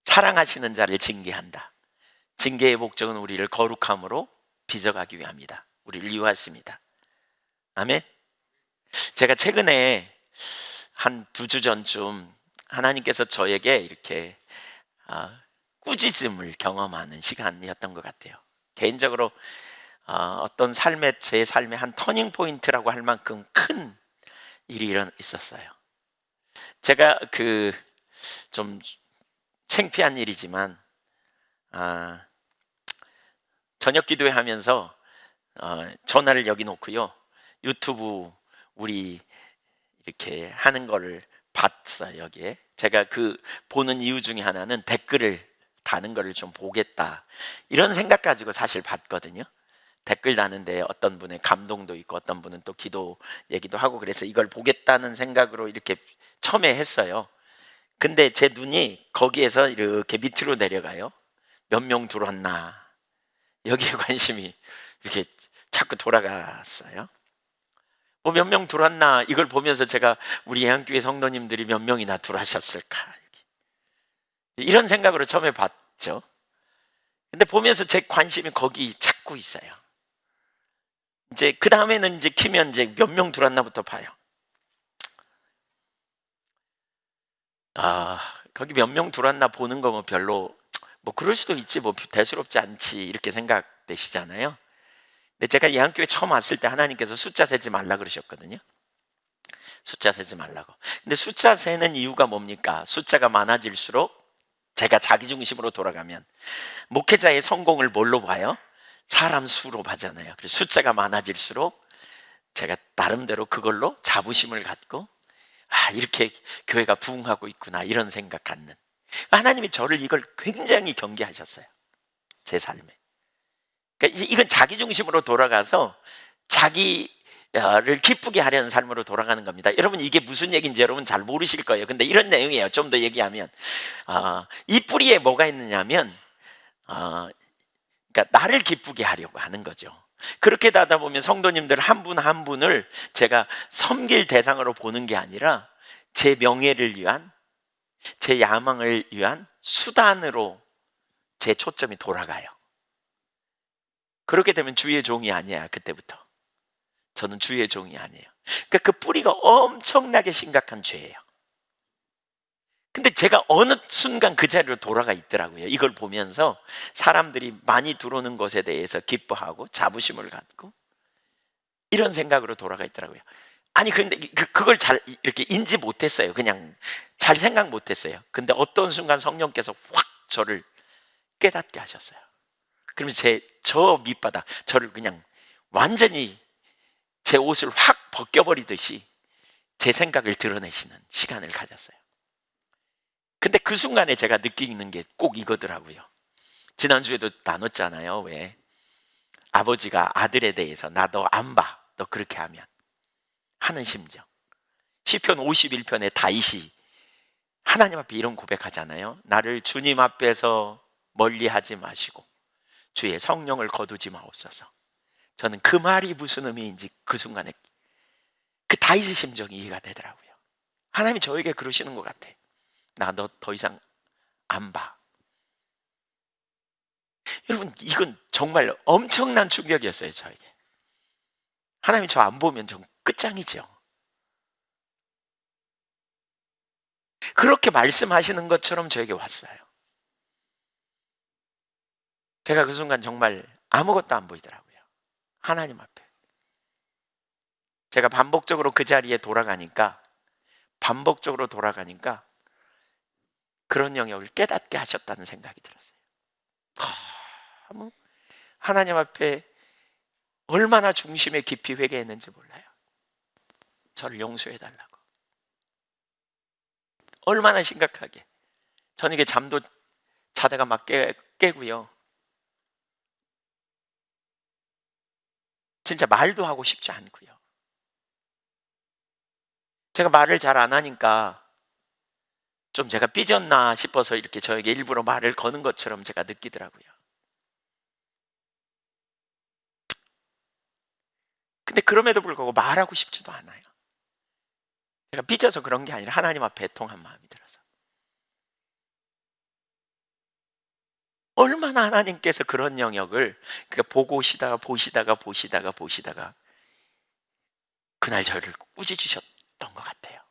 사랑하시는 자를 징계한다. 징계의 목적은 우리를 거룩함으로 빚어가기 위함이다. 우리를 유하십니다. 아멘. 제가 최근에 한 2주 전쯤 하나님께서 저에게 이렇게 꾸짖음을 경험하는 시간이었던 것 같아요. 개인적으로 어떤 제 삶의 한 터닝 포인트라고 할 만큼 큰 일이 있었어요. 제가 좀 창피한 일이지만 저녁 기도회 하면서 전화를 여기 놓고요, 유튜브 우리 이렇게 하는 거를 봤어요. 여기에 제가 보는 이유 중에 하나는 댓글을 다는 거를 좀 보겠다 이런 생각 가지고 사실 봤거든요. 댓글 다는데 어떤 분의 감동도 있고 어떤 분은 또 기도 얘기도 하고, 그래서 이걸 보겠다는 생각으로 이렇게 처음에 했어요. 근데 제 눈이 거기에서 이렇게 밑으로 내려가요. 몇 명 들어왔나 여기에 관심이 이렇게 자꾸 돌아갔어요. 뭐 몇 명 들어왔나 이걸 보면서 제가 우리 예한교회 성도님들이 몇 명이나 들어하셨을까 이런 생각으로 처음에 봤죠. 근데 보면서 제 관심이 거기 자꾸 있어요. 이제 그 다음에는 이제 키면 이제 몇 명 들어왔나부터 봐요. 거기 몇 명 들어왔나 보는 거 뭐 별로 뭐 그럴 수도 있지, 뭐 대수롭지 않지 이렇게 생각되시잖아요. 근데 제가 예한교회 처음 왔을 때 하나님께서 숫자 세지 말라 그러셨거든요. 숫자 세지 말라고. 근데 숫자 세는 이유가 뭡니까? 숫자가 많아질수록 제가 자기중심으로 돌아가면 목회자의 성공을 뭘로 봐요? 사람 수로 봐잖아요. 그래서 숫자가 많아질수록 제가 나름대로 그걸로 자부심을 갖고 이렇게 교회가 부흥하고 있구나 이런 생각 갖는, 하나님이 저를 이걸 굉장히 경계하셨어요. 제 삶에. 그러니까 이건 자기중심으로 돌아가서 자기를 기쁘게 하려는 삶으로 돌아가는 겁니다. 여러분 이게 무슨 얘기인지 여러분 잘 모르실 거예요. 근데 이런 내용이에요. 좀 더 얘기하면 이 뿌리에 뭐가 있느냐면 그러니까 나를 기쁘게 하려고 하는 거죠. 그렇게 하다 보면 성도님들 한 분 한 분을 제가 섬길 대상으로 보는 게 아니라 제 명예를 위한, 제 야망을 위한 수단으로 제 초점이 돌아가요. 그렇게 되면 주의 종이 아니야. 그때부터 저는 주의 종이 아니에요. 그러니까 그 뿌리가 엄청나게 심각한 죄예요. 근데 제가 어느 순간 그 자리로 돌아가 있더라고요. 이걸 보면서 사람들이 많이 들어오는 것에 대해서 기뻐하고 자부심을 갖고 이런 생각으로 돌아가 있더라고요. 아니 근데 그걸 잘 이렇게 인지 못했어요. 그냥 잘 생각 못했어요. 근데 어떤 순간 성령께서 확 저를 깨닫게 하셨어요. 그러면서 저 밑바닥 저를 그냥 완전히 제 옷을 확 벗겨버리듯이 제 생각을 드러내시는 시간을 가졌어요. 근데 그 순간에 제가 느끼는 게 꼭 이거더라고요. 지난주에도 나눴잖아요. 왜 아버지가 아들에 대해서 나 너 안 봐, 너 그렇게 하면 하는 심정. 시편 51편에 다윗이 하나님 앞에 이런 고백하잖아요. 나를 주님 앞에서 멀리하지 마시고 주의 성령을 거두지 마옵소서. 저는 그 말이 무슨 의미인지 그 순간에 그 다윗의 심정이 이해가 되더라고요. 하나님이 저에게 그러시는 것 같아. 나 너 더 이상 안 봐. 여러분 이건 정말 엄청난 충격이었어요. 저에게. 하나님이 저 안 보면 전 끝장이죠. 그렇게 말씀하시는 것처럼 저에게 왔어요. 제가 그 순간 정말 아무것도 안 보이더라고요. 하나님 앞에. 제가 반복적으로 그 자리에 돌아가니까 그런 영역을 깨닫게 하셨다는 생각이 들었어요. 너무 하나님 앞에 얼마나 중심에 깊이 회개했는지 몰라요. 저를 용서해달라고. 얼마나 심각하게. 저는 이게 잠도 자다가 막 깨고요. 진짜 말도 하고 싶지 않고요. 제가 말을 잘 안 하니까 좀 제가 삐졌나 싶어서 이렇게 저에게 일부러 말을 거는 것처럼 제가 느끼더라고요. 근데 그럼에도 불구하고 말하고 싶지도 않아요. 제가 삐져서 그런 게 아니라 하나님 앞에 애통한 마음이 들어서. 얼마나 하나님께서 그런 영역을 보시다가 그날 저를 꾸짖으셨던 것 같아요.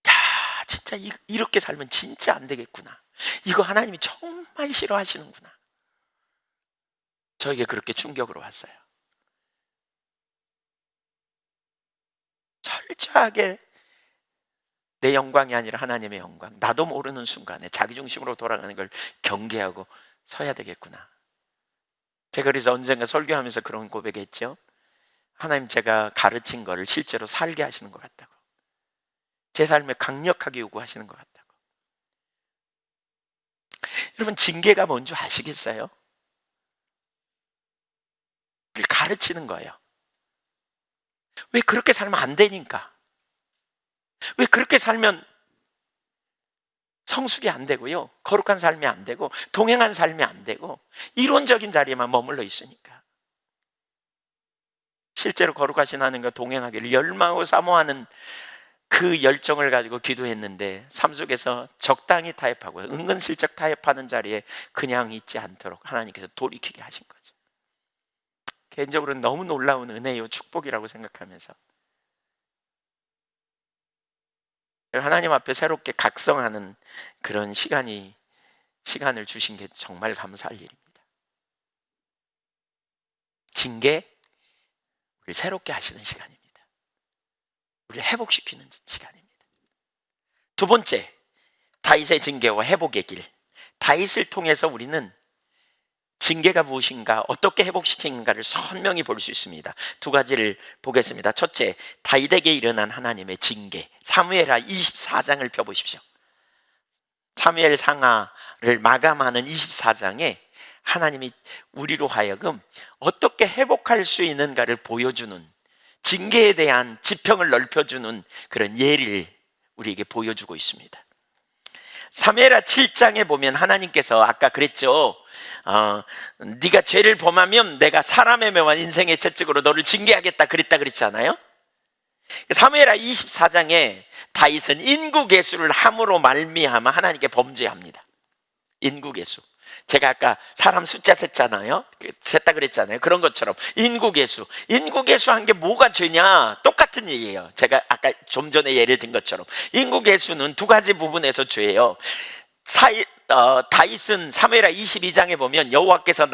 야, 진짜 이렇게 살면 진짜 안 되겠구나. 이거 하나님이 정말 싫어하시는구나. 저에게 그렇게 충격으로 왔어요. 철저하게 내 영광이 아니라 하나님의 영광, 나도 모르는 순간에 자기중심으로 돌아가는 걸 경계하고 서야 되겠구나. 제가 그래서 언젠가 설교하면서 그런 고백했죠. 하나님, 제가 가르친 거를 실제로 살게 하시는 것 같다고. 제 삶에 강력하게 요구하시는 것 같다고. 여러분, 징계가 뭔 줄 아시겠어요? 가르치는 거예요. 왜 그렇게 살면 안 되니까. 왜 그렇게 살면 성숙이 안 되고요, 거룩한 삶이 안 되고 동행한 삶이 안 되고 이론적인 자리에만 머물러 있으니까. 실제로 거룩하신 하나님과 동행하기를 열망하고 사모하는 그 열정을 가지고 기도했는데 삶 속에서 적당히 타협하고 은근슬쩍 타협하는 자리에 그냥 있지 않도록 하나님께서 돌이키게 하신 거죠. 개인적으로는 너무 놀라운 은혜요, 축복이라고 생각하면서 하나님 앞에 새롭게 각성하는 그런 시간을 주신 게 정말 감사할 일입니다. 징계, 우리를 새롭게 하시는 시간입니다. 우리를 회복시키는 시간입니다. 두 번째, 다윗의 징계와 회복의 길. 다윗을 통해서 우리는 징계가 무엇인가, 어떻게 회복시키는가를 선명히 볼 수 있습니다. 두 가지를 보겠습니다. 첫째, 다윗에게 일어난 하나님의 징계. 사무엘하 24장을 펴보십시오. 사무엘 상하를 마감하는 24장에 하나님이 우리로 하여금 어떻게 회복할 수 있는가를 보여주는, 징계에 대한 지평을 넓혀주는 그런 예를 우리에게 보여주고 있습니다. 사무엘하 7장에 보면 하나님께서 아까 그랬죠. 네가 죄를 범하면 내가 사람의 명와 인생의 채찍으로 너를 징계하겠다 그랬잖아요. 사무엘하 24장에 다윗은 인구계수를 함으로 말미암아 하나님께 범죄합니다. 인구계수. 제가 아까 사람 숫자 셌잖아요. 셌다 그랬잖아요. 그런 것처럼 인구계수한 게 뭐가 죄냐? 똑같은 얘기예요. 제가 아까 좀 전에 예를 든 것처럼 인구계수는 두 가지 부분에서 죄예요. 다윗은 사무엘하 22장에 보면 여호와께서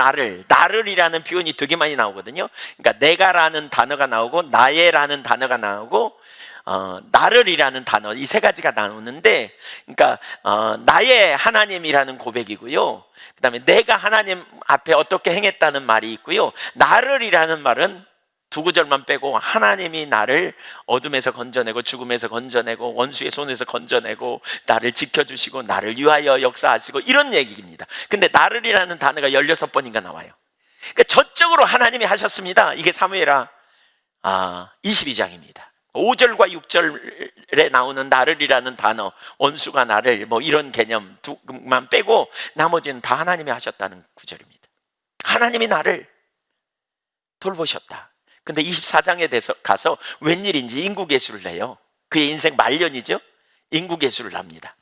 나를이라는 표현이 되게 많이 나오거든요. 그러니까 내가라는 단어가 나오고 나의라는 단어가 나오고 나를이라는 단어, 이 세 가지가 나오는데, 그러니까 나의 하나님이라는 고백이고요, 그 다음에 내가 하나님 앞에 어떻게 행했다는 말이 있고요, 나를이라는 말은 두 구절만 빼고 하나님이 나를 어둠에서 건져내고 죽음에서 건져내고 원수의 손에서 건져내고 나를 지켜주시고 나를 위하여 역사하시고 이런 얘기입니다. 근데 나를이라는 단어가 16번인가 나와요. 그러니까 전적으로 하나님이 하셨습니다. 이게 사무엘하 22장입니다. 5절과 6절에 나오는 나를이라는 단어, 원수가 나를, 뭐 이런 개념 두만 빼고 나머지는 다 하나님이 하셨다는 구절입니다. 하나님이 나를 돌보셨다. 근데 24장에 가서 웬일인지 인구계수를 내요. 그의 인생 말년이죠. 인구계수를 납니다.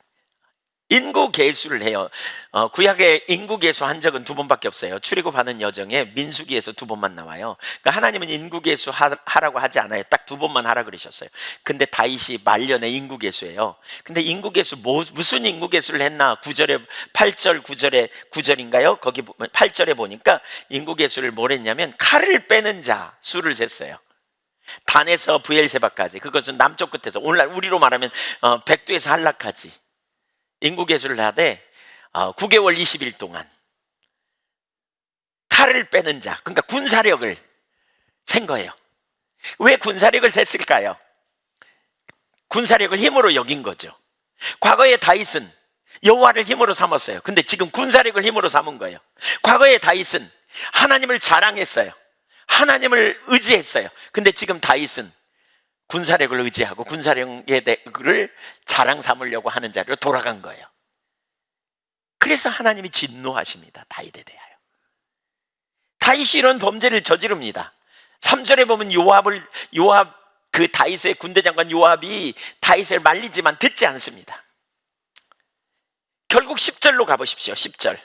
인구 계수를 해요. 구약에 인구 계수 한 적은 2번밖에 없어요. 출애굽하는 여정에 민수기에서 2번만 나와요. 그러니까 하나님은 인구 계수 하라고 하지 않아요. 딱 2번만 하라 그러셨어요. 근데 다윗이 말년에 인구 계수예요. 근데 인구 계수 무슨 인구 계수를 했나? 9절에 8절 9절에 9절인가요? 거기 8절에 보니까 인구 계수를 뭘 했냐면 칼을 빼는 자 수를 쟀어요. 단에서 브엘세바까지. 그것은 남쪽 끝에서 오늘날 우리로 말하면 백두에서 한라까지 인구 계수를 하되 9개월 20일 동안 칼을 빼는 자, 그러니까 군사력을 센 거예요. 왜 군사력을 셌을까요? 군사력을 힘으로 여긴 거죠. 과거에 다윗은 여호와를 힘으로 삼았어요. 근데 지금 군사력을 힘으로 삼은 거예요. 과거에 다윗은 하나님을 자랑했어요. 하나님을 의지했어요. 근데 지금 다윗은 군사력을 의지하고 군사력을 자랑 삼으려고 하는 자리로 돌아간 거예요. 그래서 하나님이 진노하십니다. 다윗에 대하여. 다윗이 이런 범죄를 저지릅니다. 3절에 보면 요압 그 다윗의 군대장관 요압이 다윗을 말리지만 듣지 않습니다. 결국 10절로 가보십시오. 10절.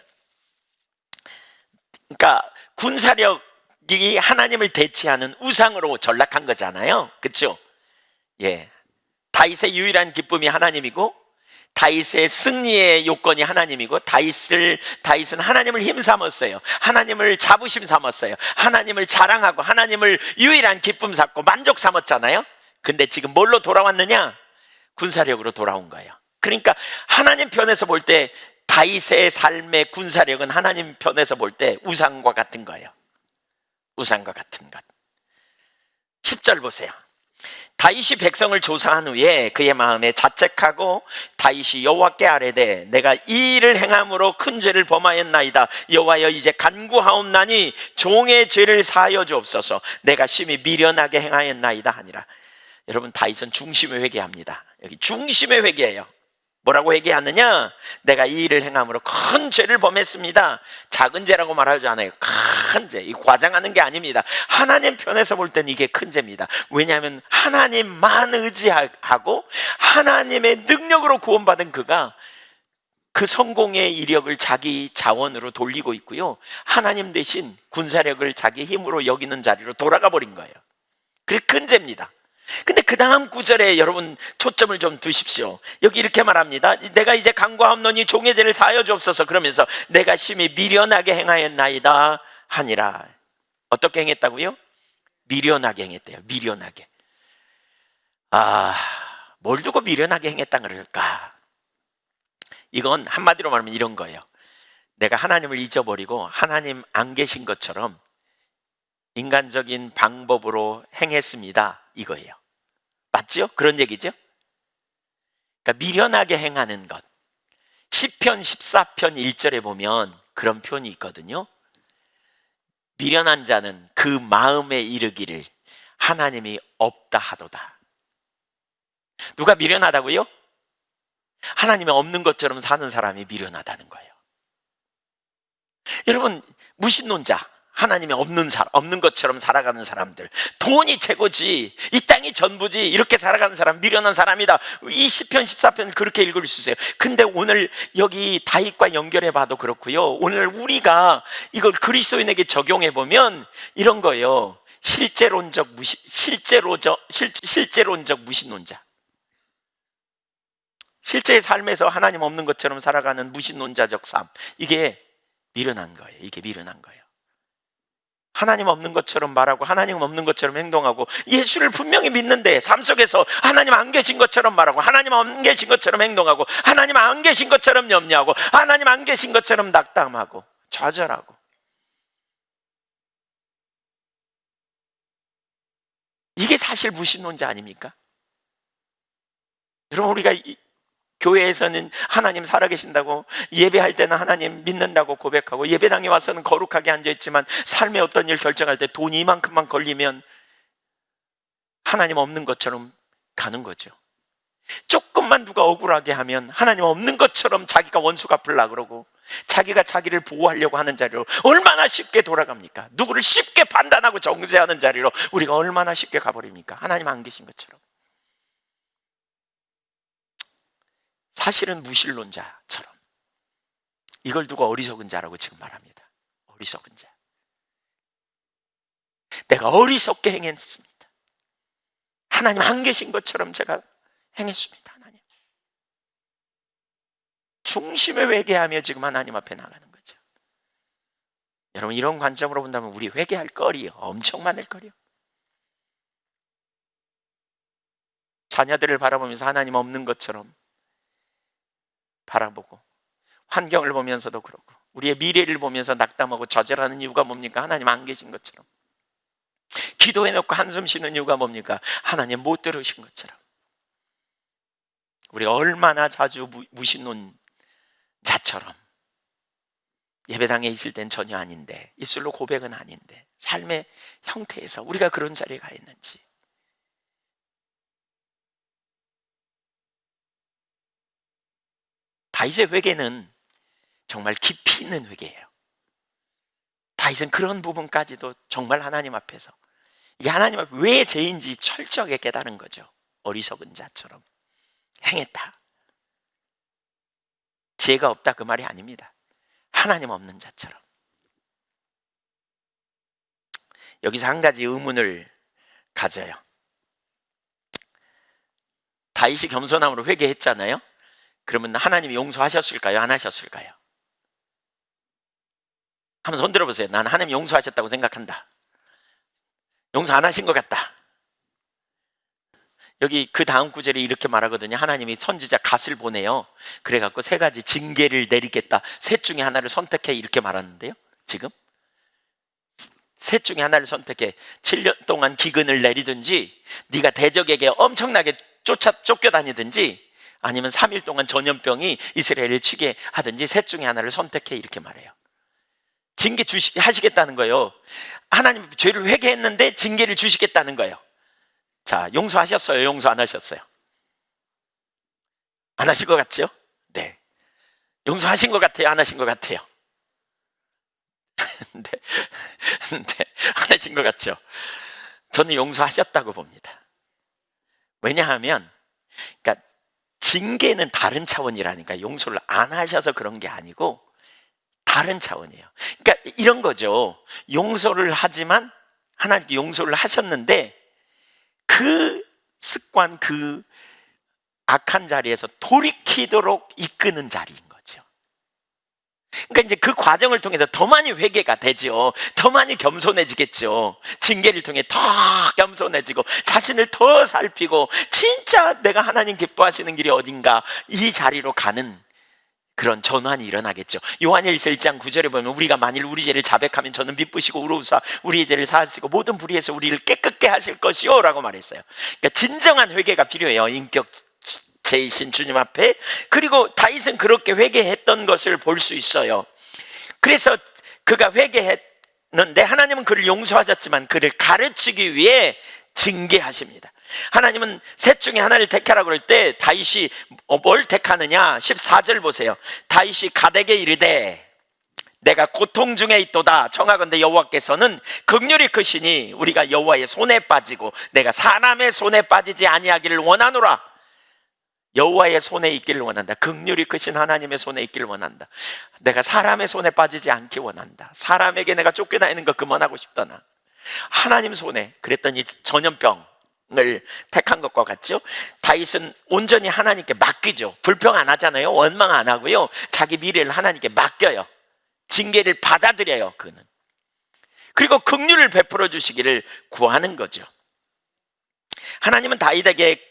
그러니까 군사력이 하나님을 대체하는 우상으로 전락한 거잖아요. 그렇죠? 예. 다윗의 유일한 기쁨이 하나님이고 다윗의 승리의 요건이 하나님이고 다윗은 하나님을 힘삼았어요. 하나님을 자부심 삼았어요. 하나님을 자랑하고 하나님을 유일한 기쁨 삼고 만족 삼았잖아요. 근데 지금 뭘로 돌아왔느냐? 군사력으로 돌아온 거예요. 그러니까 하나님 편에서 볼 때 다윗의 삶의 군사력은 하나님 편에서 볼 때 우상과 같은 거예요. 우상과 같은 것. 10절 보세요. 다윗이 백성을 조사한 후에 그의 마음에 자책하고 다윗이 여호와께 아뢰되 내가 이 일을 행함으로 큰 죄를 범하였나이다. 여호와여 이제 간구하옵나니 종의 죄를 사하여 주옵소서. 내가 심히 미련하게 행하였나이다 하니라. 여러분, 다윗은 중심에 회개합니다. 여기 중심에 회개해요. 뭐라고 회개하느냐? 내가 이 일을 행함으로 큰 죄를 범했습니다. 작은 죄라고 말하지 않아요. 큰 죄. 이 과장하는 게 아닙니다. 하나님 편에서 볼 때는 이게 큰 죄입니다. 왜냐하면 하나님만 의지하고 하나님의 능력으로 구원받은 그가 그 성공의 이력을 자기 자원으로 돌리고 있고요, 하나님 대신 군사력을 자기 힘으로 여기는 자리로 돌아가 버린 거예요. 그게 큰 죄입니다. 근데 그 다음 구절에 여러분 초점을 좀 두십시오. 여기 이렇게 말합니다. 내가 이제 간구하옵노니 종의 죄를 사하여 주옵소서. 그러면서 내가 심히 미련하게 행하였나이다 하니라. 어떻게 행했다고요? 미련하게 행했대요. 미련하게. 뭘 두고 미련하게 행했다 그럴까? 이건 한마디로 말하면 이런 거예요. 내가 하나님을 잊어버리고 하나님 안 계신 것처럼 인간적인 방법으로 행했습니다, 이거예요. 맞죠? 그런 얘기죠? 그러니까 미련하게 행하는 것. 시편 14편 1절에 보면 그런 표현이 있거든요. 미련한 자는 그 마음에 이르기를 하나님이 없다 하도다. 누가 미련하다고요? 하나님이 없는 것처럼 사는 사람이 미련하다는 거예요. 여러분, 무신론자, 하나님이 없는 것처럼 살아가는 사람들, 돈이 최고지, 이 땅이 전부지, 이렇게 살아가는 사람 미련한 사람이다. 이 시편 14편 그렇게 읽을 수 있어요. 근데 오늘 여기 다윗과 연결해 봐도 그렇고요, 오늘 우리가 이걸 그리스도인에게 적용해 보면 이런 거예요. 실제론적 무신론자. 실제의 삶에서 하나님 없는 것처럼 살아가는 무신론자적 삶, 이게 미련한 거예요. 이게 미련한 거예요. 하나님 없는 것처럼 말하고 하나님 없는 것처럼 행동하고 예수를 분명히 믿는데 삶 속에서 하나님 안 계신 것처럼 말하고 하나님 안 계신 것처럼 행동하고 하나님 안 계신 것처럼 염려하고 하나님 안 계신 것처럼 낙담하고 좌절하고. 이게 사실 무신론자 아닙니까? 여러분, 우리가 교회에서는 하나님 살아계신다고, 예배할 때는 하나님 믿는다고 고백하고, 예배당에 와서는 거룩하게 앉아있지만 삶의 어떤 일 결정할 때 돈이 이만큼만 걸리면 하나님 없는 것처럼 가는 거죠. 조금만 누가 억울하게 하면 하나님 없는 것처럼 자기가 원수 갚으려고 그러고 자기가 자기를 보호하려고 하는 자리로 얼마나 쉽게 돌아갑니까? 누구를 쉽게 판단하고 정죄하는 자리로 우리가 얼마나 쉽게 가버립니까? 하나님 안 계신 것처럼. 사실은 무신론자처럼 이걸 두고 어리석은 자라고 지금 말합니다. 어리석은 자. 내가 어리석게 행했습니다. 하나님 안 계신 것처럼 제가 행했습니다. 하나님 중심에 회개하며 지금 하나님 앞에 나가는 거죠. 여러분, 이런 관점으로 본다면 우리 회개할 거리 엄청 많을 거리요. 자녀들을 바라보면서 하나님 없는 것처럼 바라보고, 환경을 보면서도 그러고, 우리의 미래를 보면서 낙담하고 좌절하는 이유가 뭡니까? 하나님 안 계신 것처럼. 기도해놓고 한숨 쉬는 이유가 뭡니까? 하나님 못 들으신 것처럼. 우리 얼마나 자주 무신론자처럼 예배당에 있을 땐 전혀 아닌데, 입술로 고백은 아닌데, 삶의 형태에서 우리가 그런 자리에 가 있는지. 다윗의 회개는 정말 깊이 있는 회개예요. 다윗은 그런 부분까지도 정말 하나님 앞에서 이게 하나님 앞에 왜 죄인지 철저하게 깨달은 거죠. 어리석은 자처럼 행했다. 지혜가 없다 그 말이 아닙니다. 하나님 없는 자처럼. 여기서 한 가지 의문을 가져요. 다윗이 겸손함으로 회개했잖아요. 그러면 하나님이 용서하셨을까요? 안 하셨을까요? 한번 손 들어보세요. 난 하나님 용서하셨다고 생각한다. 용서 안 하신 것 같다. 여기 그 다음 구절에 이렇게 말하거든요. 하나님이 선지자 갓을 보내요. 그래갖고 세 가지 징계를 내리겠다. 셋 중에 하나를 선택해 이렇게 말하는데요. 지금 셋 중에 하나를 선택해. 7년 동안 기근을 내리든지, 네가 대적에게 엄청나게 쫓겨다니든지, 아니면 3일 동안 전염병이 이스라엘을 치게 하든지, 셋 중에 하나를 선택해 이렇게 말해요. 징계 하시겠다는 거예요. 하나님 죄를 회개했는데 징계를 주시겠다는 거예요. 자, 용서하셨어요? 용서 안 하셨어요? 안 하신 것 같죠? 네. 용서하신 것 같아요? 안 하신 것 같아요? 네. 안 하신 것 같죠? 저는 용서하셨다고 봅니다. 왜냐하면, 그러니까 징계는 다른 차원이라니까. 용서를 안 하셔서 그런 게 아니고 다른 차원이에요. 그러니까 이런 거죠. 용서를 하지만, 하나님께 용서를 하셨는데 그 습관, 그 악한 자리에서 돌이키도록 이끄는 자리인 거죠. 그러니까 이제 그 과정을 통해서 더 많이 회개가 되죠. 더 많이 겸손해지겠죠. 징계를 통해 더 겸손해지고, 자신을 더 살피고, 진짜 내가 하나님 기뻐하시는 길이 어딘가, 이 자리로 가는 그런 전환이 일어나겠죠. 요한일서 1장 9절에 보면, 우리가 만일 우리 죄를 자백하면 저는 미쁘시고 의로우사 우리의 죄를 사하시고 모든 불의에서 우리를 깨끗게 하실 것이요 라고 말했어요. 그러니까 진정한 회개가 필요해요. 인격 제이신 주님 앞에. 그리고 다윗은 그렇게 회개했던 것을 볼 수 있어요. 그래서 그가 회개했는데 하나님은 그를 용서하셨지만 그를 가르치기 위해 징계하십니다. 하나님은 셋 중에 하나를 택하라고 그럴 때 다윗이 뭘 택하느냐? 14절 보세요. 다윗이 갓에게 이르되 내가 고통 중에 있도다. 청하건대 여호와께서는 긍휼이 크시니 우리가 여호와의 손에 빠지고 내가 사람의 손에 빠지지 아니하기를 원하노라. 여호와의 손에 있기를 원한다. 긍휼이 크신 하나님의 손에 있기를 원한다. 내가 사람의 손에 빠지지 않기 원한다. 사람에게 내가 쫓겨다니는 거 그만하고 싶다나 하나님 손에. 그랬더니 전염병 을 택한 것과 같죠. 다윗은 온전히 하나님께 맡기죠. 불평 안 하잖아요. 원망 안 하고요. 자기 미래를 하나님께 맡겨요. 징계를 받아들여요. 그는. 그리고 긍휼을 베풀어 주시기를 구하는 거죠. 하나님은 다윗에게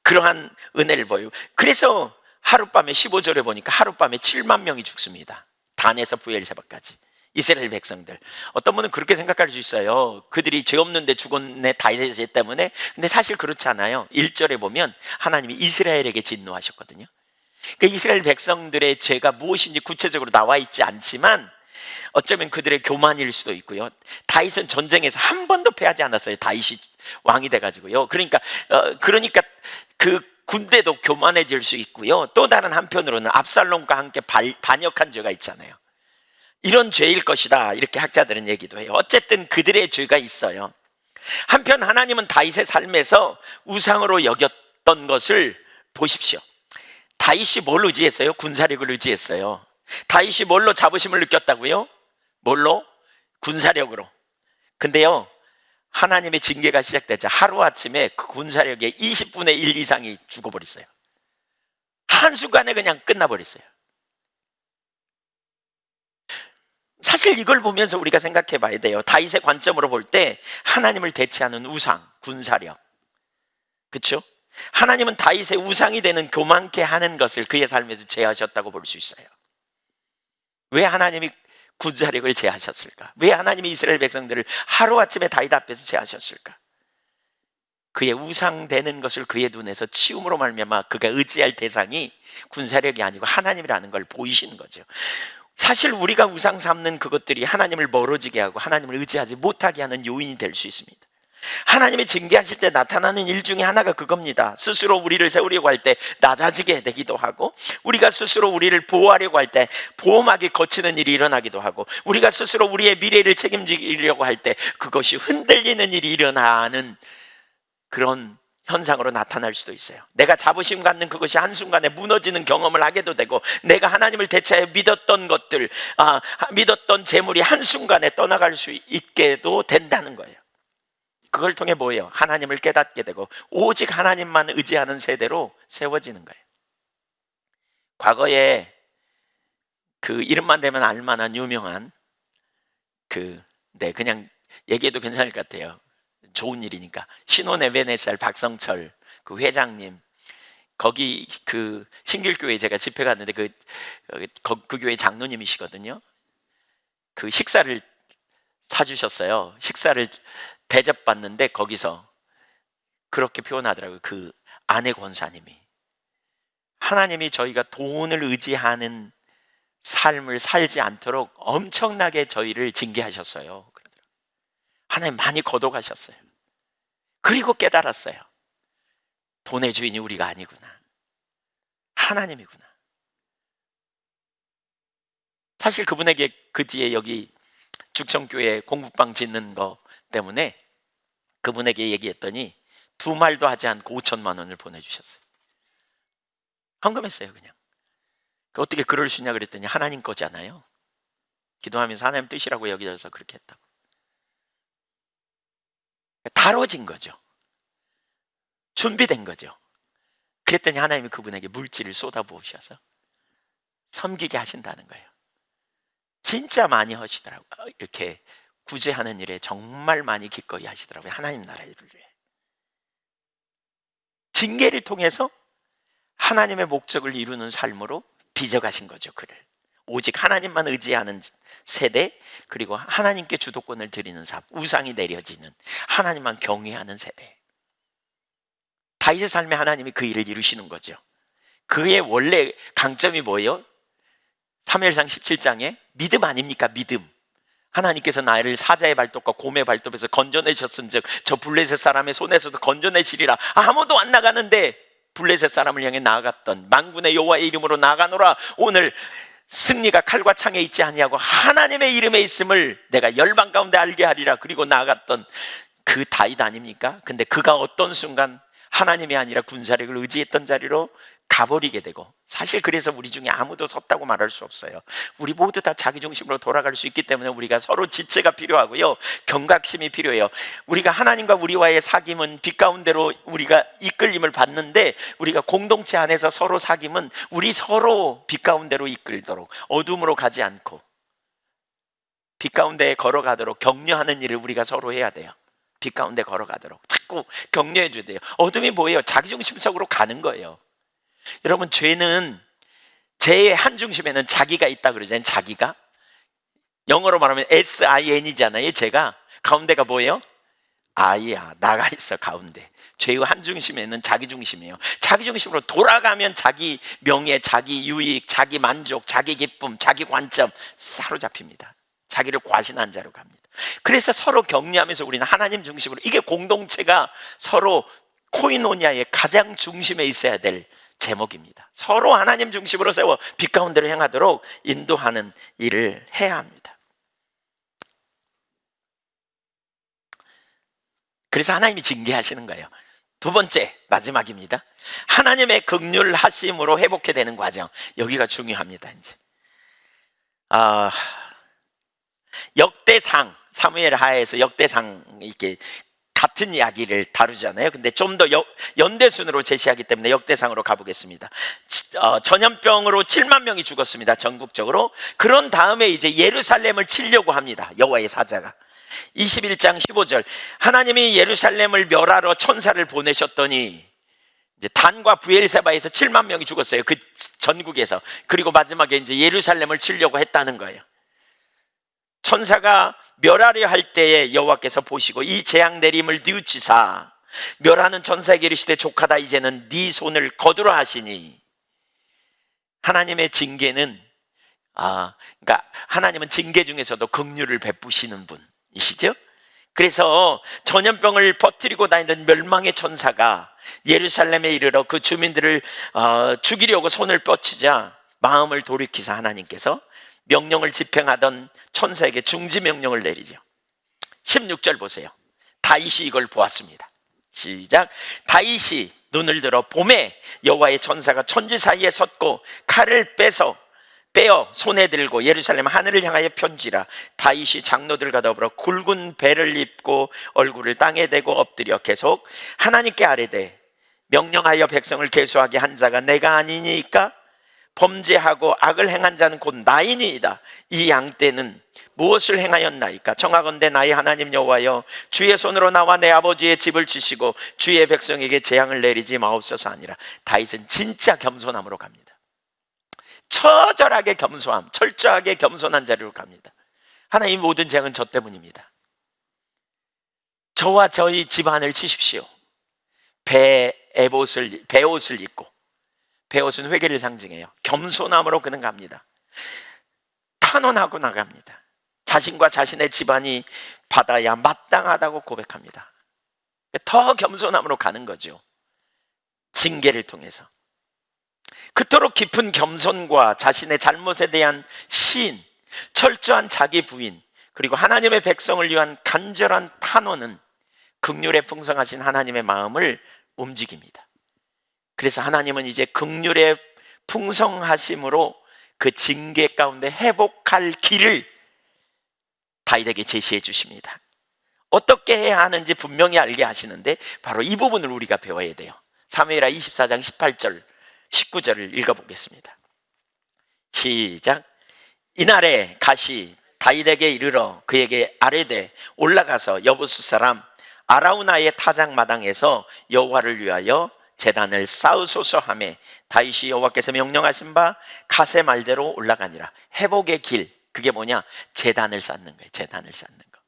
그러한 은혜를 보여요. 그래서 하룻밤에 15절에 보니까 하룻밤에 7만 명이 죽습니다. 단에서 부엘세바까지. 이스라엘 백성들. 어떤 분은 그렇게 생각할 수 있어요. 그들이 죄 없는데 죽었네, 다윗의 죄 때문에. 근데 사실 그렇지 않아요. 1절에 보면 하나님이 이스라엘에게 진노하셨거든요. 그러니까 이스라엘 백성들의 죄가 무엇인지 구체적으로 나와 있지 않지만 어쩌면 그들의 교만일 수도 있고요. 다윗은 전쟁에서 한 번도 패하지 않았어요. 다윗이 왕이 돼가지고요. 그러니까 그 군대도 교만해질 수 있고요. 또 다른 한편으로는 압살롬과 함께 반역한 죄가 있잖아요. 이런 죄일 것이다. 이렇게 학자들은 얘기도 해요. 어쨌든 그들의 죄가 있어요. 한편 하나님은 다윗의 삶에서 우상으로 여겼던 것을 보십시오. 다윗이 뭘 의지했어요? 군사력을 의지했어요. 다윗이 뭘로 자부심을 느꼈다고요? 뭘로? 군사력으로. 근데요, 하나님의 징계가 시작되자 하루아침에 그 군사력의 20분의 1 이상이 죽어버렸어요. 한순간에 그냥 끝나버렸어요. 사실 이걸 보면서 우리가 생각해 봐야 돼요. 다윗의 관점으로 볼 때 하나님을 대체하는 우상, 군사력, 그렇죠? 하나님은 다윗의 우상이 되는 교만케 하는 것을 그의 삶에서 제하셨다고 볼 수 있어요. 왜 하나님이 군사력을 제하셨을까? 왜 하나님이 이스라엘 백성들을 하루아침에 다윗 앞에서 제하셨을까? 그의 우상되는 것을 그의 눈에서 치움으로 말미암아 그가 의지할 대상이 군사력이 아니고 하나님이라는 걸 보이시는 거죠. 사실 우리가 우상 삼는 그것들이 하나님을 멀어지게 하고 하나님을 의지하지 못하게 하는 요인이 될 수 있습니다. 하나님이 징계하실 때 나타나는 일 중에 하나가 그겁니다. 스스로 우리를 세우려고 할 때 낮아지게 되기도 하고, 우리가 스스로 우리를 보호하려고 할 때 보호막이 거치는 일이 일어나기도 하고, 우리가 스스로 우리의 미래를 책임지려고 할 때 그것이 흔들리는 일이 일어나는 그런 현상으로 나타날 수도 있어요. 내가 자부심 갖는 그것이 한순간에 무너지는 경험을 하게도 되고, 내가 하나님을 대체하여 믿었던 것들, 믿었던 재물이 한순간에 떠나갈 수 있게도 된다는 거예요. 그걸 통해 뭐예요? 하나님을 깨닫게 되고 오직 하나님만 의지하는 세대로 세워지는 거예요. 과거에 그 이름만 대면 알만한 유명한 그냥 얘기해도 괜찮을 것 같아요. 좋은 일이니까. 신혼의 베네살 박성철 그 회장님, 거기 그 신길교회 제가 집회 갔는데 그 교회 장로님이시거든요. 그 식사를 사주셨어요. 식사를 대접받는데 거기서 그렇게 표현하더라고요. 그 아내 권사님이, 하나님이 저희가 돈을 의지하는 삶을 살지 않도록 엄청나게 저희를 징계하셨어요. 하나님 많이 거둬가셨어요. 그리고 깨달았어요. 돈의 주인이 우리가 아니구나, 하나님이구나. 사실 그분에게 그 뒤에 여기 죽청교회 공부방 짓는 거 때문에 그분에게 얘기했더니 두 말도 하지 않고 5천만 원을 보내주셨어요. 헌금했어요. 그냥. 어떻게 그럴 수 있냐 그랬더니 하나님 거잖아요. 기도하면서 하나님 뜻이라고 여겨져서 그렇게 했다고. 다뤄진 거죠. 준비된 거죠. 그랬더니 하나님이 그분에게 물질을 쏟아부으셔서 섬기게 하신다는 거예요. 진짜 많이 하시더라고요. 이렇게 구제하는 일에 정말 많이 기꺼이 하시더라고요. 하나님 나라 일을 위해. 징계를 통해서 하나님의 목적을 이루는 삶으로 빚어가신 거죠. 그를 오직 하나님만 의지하는 세대, 그리고 하나님께 주도권을 드리는 삶, 우상이 내려지는, 하나님만 경외하는 세대. 다윗의 삶에 하나님이 그 일을 이루시는 거죠. 그의 원래 강점이 뭐예요? 사무엘상 17장에 믿음 아닙니까? 믿음. 하나님께서 나를 사자의 발톱과 곰의 발톱에서 건져내셨은즉 저 블레셋 사람의 손에서도 건져내시리라. 아무도 안 나가는데 블레셋 사람을 향해 나아갔던 만군의 여호와의 이름으로 나아가노라. 오늘 승리가 칼과 창에 있지 아니하고 하나님의 이름에 있음을 내가 열방 가운데 알게 하리라. 그리고 나아갔던 그 다윗 아닙니까? 근데 그가 어떤 순간 하나님이 아니라 군사력을 의지했던 자리로 가버리게 되고, 사실 그래서 우리 중에 아무도 섰다고 말할 수 없어요. 우리 모두 다 자기중심으로 돌아갈 수 있기 때문에 우리가 서로 지체가 필요하고요, 경각심이 필요해요. 우리가 하나님과 우리와의 사귐은 빛 가운데로 우리가 이끌림을 받는데, 우리가 공동체 안에서 서로 사귐은 우리 서로 빛 가운데로 이끌도록, 어둠으로 가지 않고 빛 가운데 걸어가도록 격려하는 일을 우리가 서로 해야 돼요. 빛 가운데 걸어가도록 자꾸 격려해 줘야 돼요. 어둠이 뭐예요? 자기중심적으로 가는 거예요. 여러분, 죄는 죄의 한 중심에는 자기가 있다 그러잖아요. 자기가, 영어로 말하면 SIN이잖아요. 죄가 가운데가 뭐예요? I야, 나가 있어 가운데. 죄의 한 중심에는 자기 중심이에요. 자기 중심으로 돌아가면 자기 명예, 자기 유익, 자기 만족, 자기 기쁨, 자기 관점 사로잡힙니다. 자기를 과신한 자로 갑니다. 그래서 서로 격려하면서 우리는 하나님 중심으로, 이게 공동체가 서로 코이노니아의 가장 중심에 있어야 될 제목입니다. 서로 하나님 중심으로 세워 빛 가운데로 향하도록 인도하는 일을 해야 합니다. 그래서 하나님이 징계하시는 거예요. 두 번째, 마지막입니다. 하나님의 긍휼하심으로 회복해 되는 과정. 여기가 중요합니다. 이제 역대상, 사무엘 하에서 역대상 이렇게 같은 이야기를 다루잖아요. 근데 좀 더 연대순으로 제시하기 때문에 역대상으로 가보겠습니다. 전염병으로 7만 명이 죽었습니다, 전국적으로. 그런 다음에 이제 예루살렘을 치려고 합니다, 여호와의 사자가. 21장 15절, 하나님이 예루살렘을 멸하러 천사를 보내셨더니 이제 단과 브엘세바에서 7만 명이 죽었어요, 그 전국에서. 그리고 마지막에 이제 예루살렘을 치려고 했다는 거예요. 천사가 멸하려 할 때에 여호와께서 보시고 이 재앙 내림을 뉘우치사 멸하는 천사에게 이르시되 족하다, 이제는 네 손을 거두라 하시니. 하나님의 징계는 그러니까 하나님은 징계 중에서도 긍휼을 베푸시는 분이시죠. 그래서 전염병을 퍼뜨리고 다니던 멸망의 천사가 예루살렘에 이르러 그 주민들을 죽이려고 손을 뻗치자 마음을 돌이키사 하나님께서 명령을 집행하던 천사에게 중지 명령을 내리죠. 16절 보세요. 다윗이 이걸 보았습니다. 시작. 다윗이 눈을 들어 봄에 여호와의 천사가 천지 사이에 섰고 칼을 빼어 손에 들고 예루살렘 하늘을 향하여 편지라. 다윗이 장로들과 더불어 굵은 배를 입고 얼굴을 땅에 대고 엎드려 계속 하나님께 아뢰되, 명령하여 백성을 계수하게 한 자가 내가 아니니까? 범죄하고 악을 행한 자는 곧 나이니이다. 이 양떼는 무엇을 행하였나이까? 청하건대 나의 하나님 여호와여, 주의 손으로 나와 내 아버지의 집을 치시고 주의 백성에게 재앙을 내리지 마옵소서 하니라. 다윗은 진짜 겸손함으로 갑니다. 처절하게 겸손함, 철저하게 겸손한 자리로 갑니다. 하나님, 모든 재앙은 저 때문입니다. 저와 저희 집안을 치십시오. 배옷을 입고, 배옷은 회개를 상징해요. 겸손함으로 그는 갑니다. 탄원하고 나갑니다. 자신과 자신의 집안이 받아야 마땅하다고 고백합니다. 더 겸손함으로 가는 거죠, 징계를 통해서. 그토록 깊은 겸손과 자신의 잘못에 대한 시인, 철저한 자기 부인, 그리고 하나님의 백성을 위한 간절한 탄원은 긍휼에 풍성하신 하나님의 마음을 움직입니다. 그래서 하나님은 이제 긍휼의 풍성하심으로 그 징계 가운데 회복할 길을 다윗에게 제시해 주십니다. 어떻게 해야 하는지 분명히 알게 하시는데 바로 이 부분을 우리가 배워야 돼요. 사무엘하 24장 18절 19절을 읽어보겠습니다. 시작. 이날에 갓이 다윗에게 이르러 그에게 아뢰되, 올라가서 여부수 사람 아라우나의 타작마당에서 여호와를 위하여 제단을 쌓으소서 하매, 다윗이 여호와께서 명령하신 바 갓의 말대로 올라가니라. 회복의 길, 그게 뭐냐? 제단을 쌓는 거예요. 제단을 쌓는 거.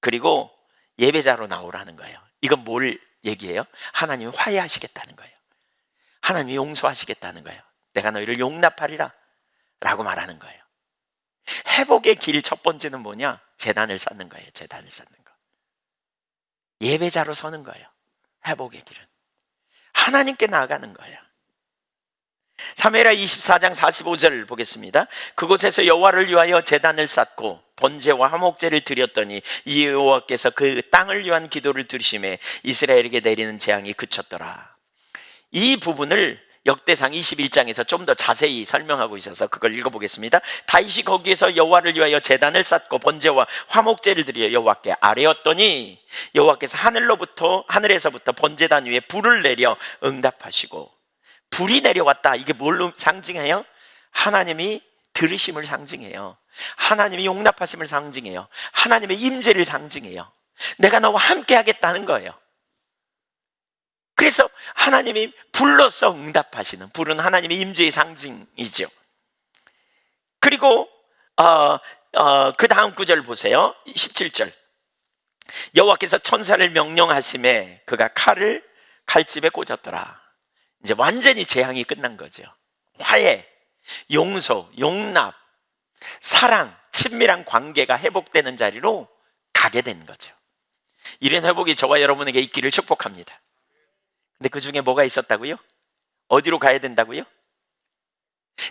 그리고 예배자로 나오라는 거예요. 이건 뭘 얘기해요? 하나님이 화해하시겠다는 거예요. 하나님이 용서하시겠다는 거예요. 내가 너희를 용납하리라 라고 말하는 거예요. 회복의 길 첫 번째는 뭐냐? 제단을 쌓는 거예요. 제단을 쌓는 거. 예배자로 서는 거예요. 회복의 길은 하나님께 나아가는 거예요. 사무엘하 24장 45절 보겠습니다. 그곳에서 여호와를 위하여 제단을 쌓고 번제와 화목제를 드렸더니 이 여호와께서 그 땅을 위한 기도를 들으심에 이스라엘에게 내리는 재앙이 그쳤더라. 이 부분을 역대상 21장에서 좀 더 자세히 설명하고 있어서 그걸 읽어보겠습니다. 다윗이 거기에서 여호와를 위하여 제단을 쌓고 번제와 화목제를 드려 여호와께 아뢰었더니 여호와께서 하늘에서부터 번제단 위에 불을 내려 응답하시고. 불이 내려왔다. 이게 뭘로 상징해요? 하나님이 들으심을 상징해요. 하나님이 용납하심을 상징해요. 하나님의 임재를 상징해요. 내가 너와 함께 하겠다는 거예요. 그래서 하나님이 불로서 응답하시는, 불은 하나님의 임재의 상징이죠. 그리고 그 다음 구절 보세요. 17절. 여호와께서 천사를 명령하심에 그가 칼을 칼집에 꽂았더라. 이제 완전히 재앙이 끝난 거죠. 화해, 용서, 용납, 사랑, 친밀한 관계가 회복되는 자리로 가게 된 거죠. 이런 회복이 저와 여러분에게 있기를 축복합니다. 근데 그 중에 뭐가 있었다고요? 어디로 가야 된다고요?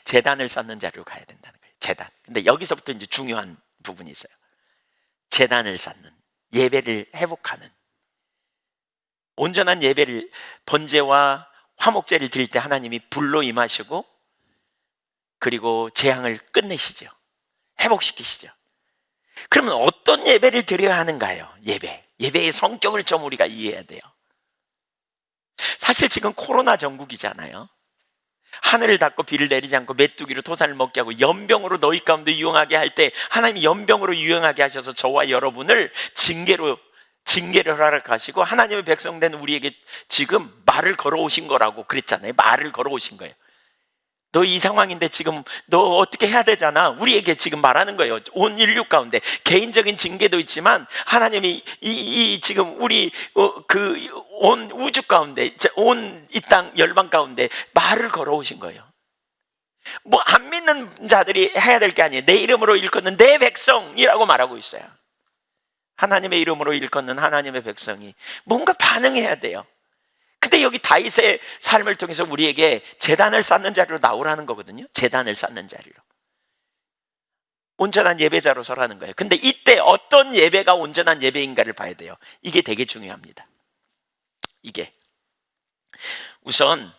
제단을 쌓는 자리로 가야 된다는 거예요. 제단. 근데 여기서부터 이제 중요한 부분이 있어요. 제단을 쌓는, 예배를 회복하는. 온전한 예배를, 번제와 화목제를 드릴 때 하나님이 불로 임하시고 그리고 재앙을 끝내시죠. 회복시키시죠. 그러면 어떤 예배를 드려야 하는가요? 예배의 성격을 좀 우리가 이해해야 돼요. 사실 지금 코로나 전국이잖아요. 하늘을 닫고 비를 내리지 않고 메뚜기로 토산을 먹게 하고 연병으로 너희 가운데 유용하게 할 때 하나님이 연병으로 유용하게 하셔서 저와 여러분을 징계를 허락하시고 하나님의 백성된 우리에게 지금 말을 걸어오신 거라고 그랬잖아요. 말을 걸어오신 거예요. 너 이 상황인데 지금 너 어떻게 해야 되잖아. 우리에게 지금 말하는 거예요. 온 인류 가운데 개인적인 징계도 있지만 하나님이 지금 우리 온 우주 가운데, 온 이 땅 열방 가운데 말을 걸어오신 거예요. 뭐 안 믿는 자들이 해야 될 게 아니에요. 내 이름으로 일컫는 내 백성이라고 말하고 있어요. 하나님의 이름으로 일컫는 하나님의 백성이 뭔가 반응해야 돼요. 근데 여기 다윗의 삶을 통해서 우리에게 제단을 쌓는 자리로 나오라는 거거든요. 제단을 쌓는 자리로, 온전한 예배자로 서라는 거예요. 근데 이때 어떤 예배가 온전한 예배인가를 봐야 돼요. 이게 되게 중요합니다. 이게 우선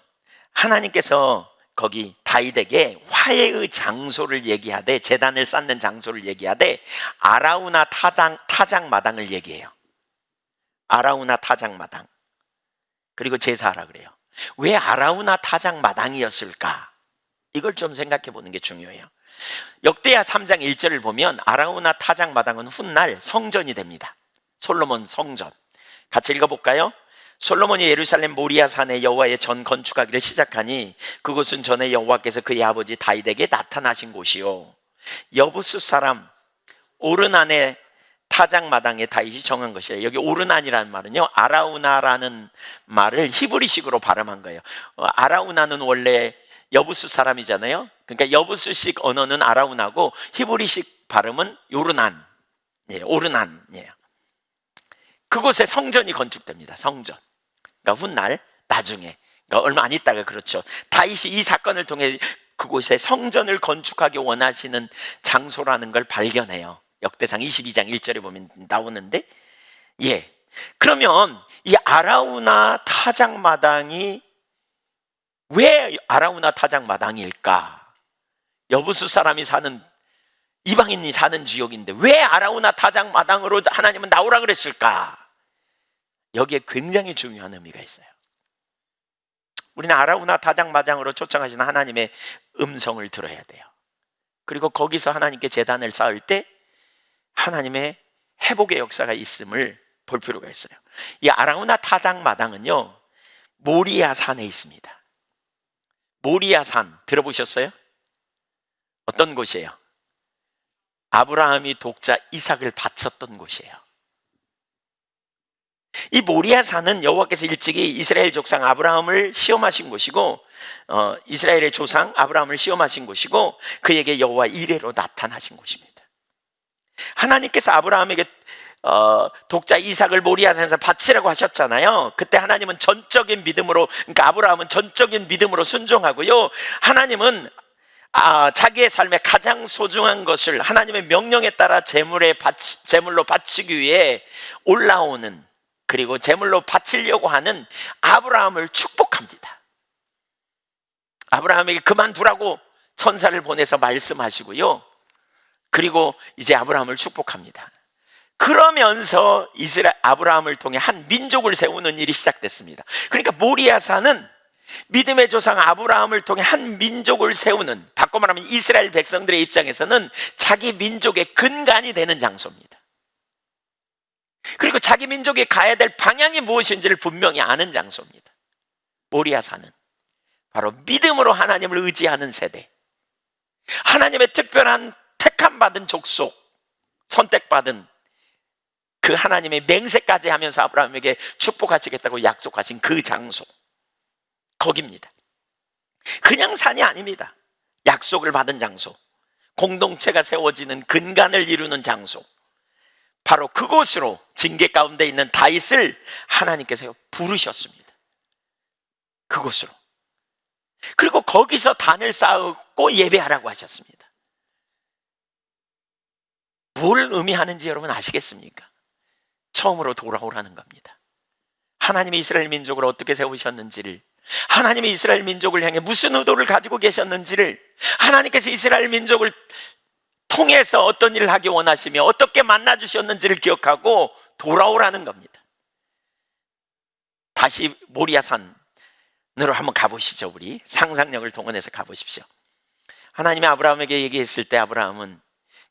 하나님께서 거기 다윗에게 화해의 장소를 얘기하되, 제단을 쌓는 장소를 얘기하되 아라우나 타작마당을 얘기해요. 아라우나 타작마당, 그리고 제사하라 그래요. 왜 아라우나 타작마당이었을까? 이걸 좀 생각해 보는 게 중요해요. 역대하 3장 1절을 보면 아라우나 타작마당은 훗날 성전이 됩니다. 솔로몬 성전. 같이 읽어볼까요? 솔로몬이 예루살렘 모리아 산에 여호와의 전 건축하기를 시작하니 그곳은 전에 여호와께서 그의 아버지 다윗에게 나타나신 곳이요, 여부스 사람 오르난의 타작마당에 다윗이 정한 것이에요. 여기 오르난이라는 말은요, 아라우나라는 말을 히브리식으로 발음한 거예요. 아라우나는 원래 여부스 사람이잖아요. 그러니까 여부스식 언어는 아라우나고 히브리식 발음은 요르난, 오르난이에요. 그곳에 성전이 건축됩니다. 성전. 그러니까 훗날 나중에, 그러니까 얼마 안 있다가, 그렇죠, 다윗이 이 사건을 통해 그곳에 성전을 건축하기 원하시는 장소라는 걸 발견해요. 역대상 22장 1절에 보면 나오는데, 그러면 이 아라우나 타작마당이 왜 아라우나 타작마당일까? 여부수 사람이 사는, 이방인이 사는 지역인데 왜 아라우나 타작마당으로 하나님은 나오라 그랬을까? 여기에 굉장히 중요한 의미가 있어요. 우리는 아라우나 타작마당으로 초청하시는 하나님의 음성을 들어야 돼요. 그리고 거기서 하나님께 제단을 쌓을 때 하나님의 회복의 역사가 있음을 볼 필요가 있어요. 이 아라우나 타작마당은요, 모리아 산에 있습니다. 모리아 산 들어보셨어요? 어떤 곳이에요? 아브라함이 독자 이삭을 바쳤던 곳이에요. 이 모리아 산은 여호와께서 일찍이 이스라엘 족상 아브라함을 시험하신 곳이고, 이스라엘의 조상 아브라함을 시험하신 곳이고, 그에게 여호와 이레로 나타나신 곳입니다. 하나님께서 아브라함에게 독자 이삭을 모리아 산에서 바치라고 하셨잖아요. 그때 하나님은 전적인 믿음으로, 그러니까 아브라함은 전적인 믿음으로 순종하고요, 하나님은 자기의 삶에 가장 소중한 것을 하나님의 명령에 따라 제물로 바치기 위해 올라오는, 그리고 제물로 바치려고 하는 아브라함을 축복합니다. 아브라함에게 그만두라고 천사를 보내서 말씀하시고요, 그리고 이제 아브라함을 축복합니다. 그러면서 아브라함을 통해 한 민족을 세우는 일이 시작됐습니다. 그러니까 모리아산은 믿음의 조상 아브라함을 통해 한 민족을 세우는, 바꿔 말하면 이스라엘 백성들의 입장에서는 자기 민족의 근간이 되는 장소입니다. 그리고 자기 민족이 가야 될 방향이 무엇인지를 분명히 아는 장소입니다. 모리아산은 바로 믿음으로 하나님을 의지하는 세대, 하나님의 특별한 택함받은 족속, 선택받은 그 하나님의 맹세까지 하면서 아브라함에게 축복하시겠다고 약속하신 그 장소, 거기입니다. 그냥 산이 아닙니다. 약속을 받은 장소, 공동체가 세워지는 근간을 이루는 장소, 바로 그곳으로 징계 가운데 있는 다윗을 하나님께서 부르셨습니다. 그곳으로. 그리고 거기서 단을 쌓고 예배하라고 하셨습니다. 뭘 의미하는지 여러분 아시겠습니까? 처음으로 돌아오라는 겁니다. 하나님이 이스라엘 민족을 어떻게 세우셨는지를, 하나님이 이스라엘 민족을 향해 무슨 의도를 가지고 계셨는지를, 하나님께서 이스라엘 민족을 통해서 어떤 일을 하기 원하시며 어떻게 만나 주셨는지를 기억하고 돌아오라는 겁니다. 다시 모리아산으로 한번 가보시죠. 우리 상상력을 동원해서 가보십시오. 하나님이 아브라함에게 얘기했을 때 아브라함은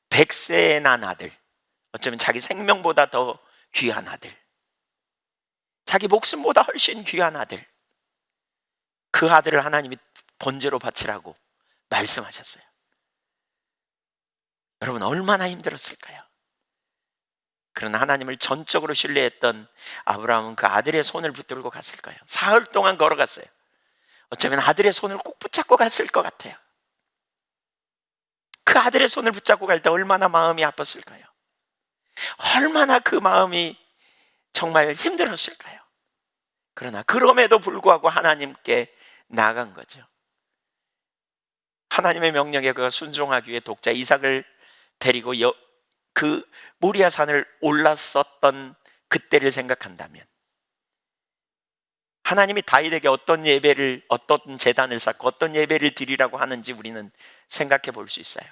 100세에 난 아들, 어쩌면 자기 생명보다 더 귀한 아들, 자기 목숨보다 훨씬 귀한 아들, 그 아들을 하나님이 번제로 바치라고 말씀하셨어요. 여러분 얼마나 힘들었을까요? 그러나 하나님을 전적으로 신뢰했던 아브라함은 그 아들의 손을 붙들고 갔을 거예요. 사흘 동안 걸어갔어요. 어쩌면 아들의 손을 꼭 붙잡고 갔을 것 같아요. 그 아들의 손을 붙잡고 갈 때 얼마나 마음이 아팠을까요? 얼마나 그 마음이 정말 힘들었을까요? 그러나 그럼에도 불구하고 하나님께 나아간 거죠. 하나님의 명령에 그가 순종하기 위해 독자 이삭을 데리고 그 모리아 산을 올랐었던 그때를 생각한다면, 하나님이 다윗에게 어떤 예배를, 어떤 제단을 쌓고 어떤 예배를 드리라고 하는지 우리는 생각해 볼 수 있어요.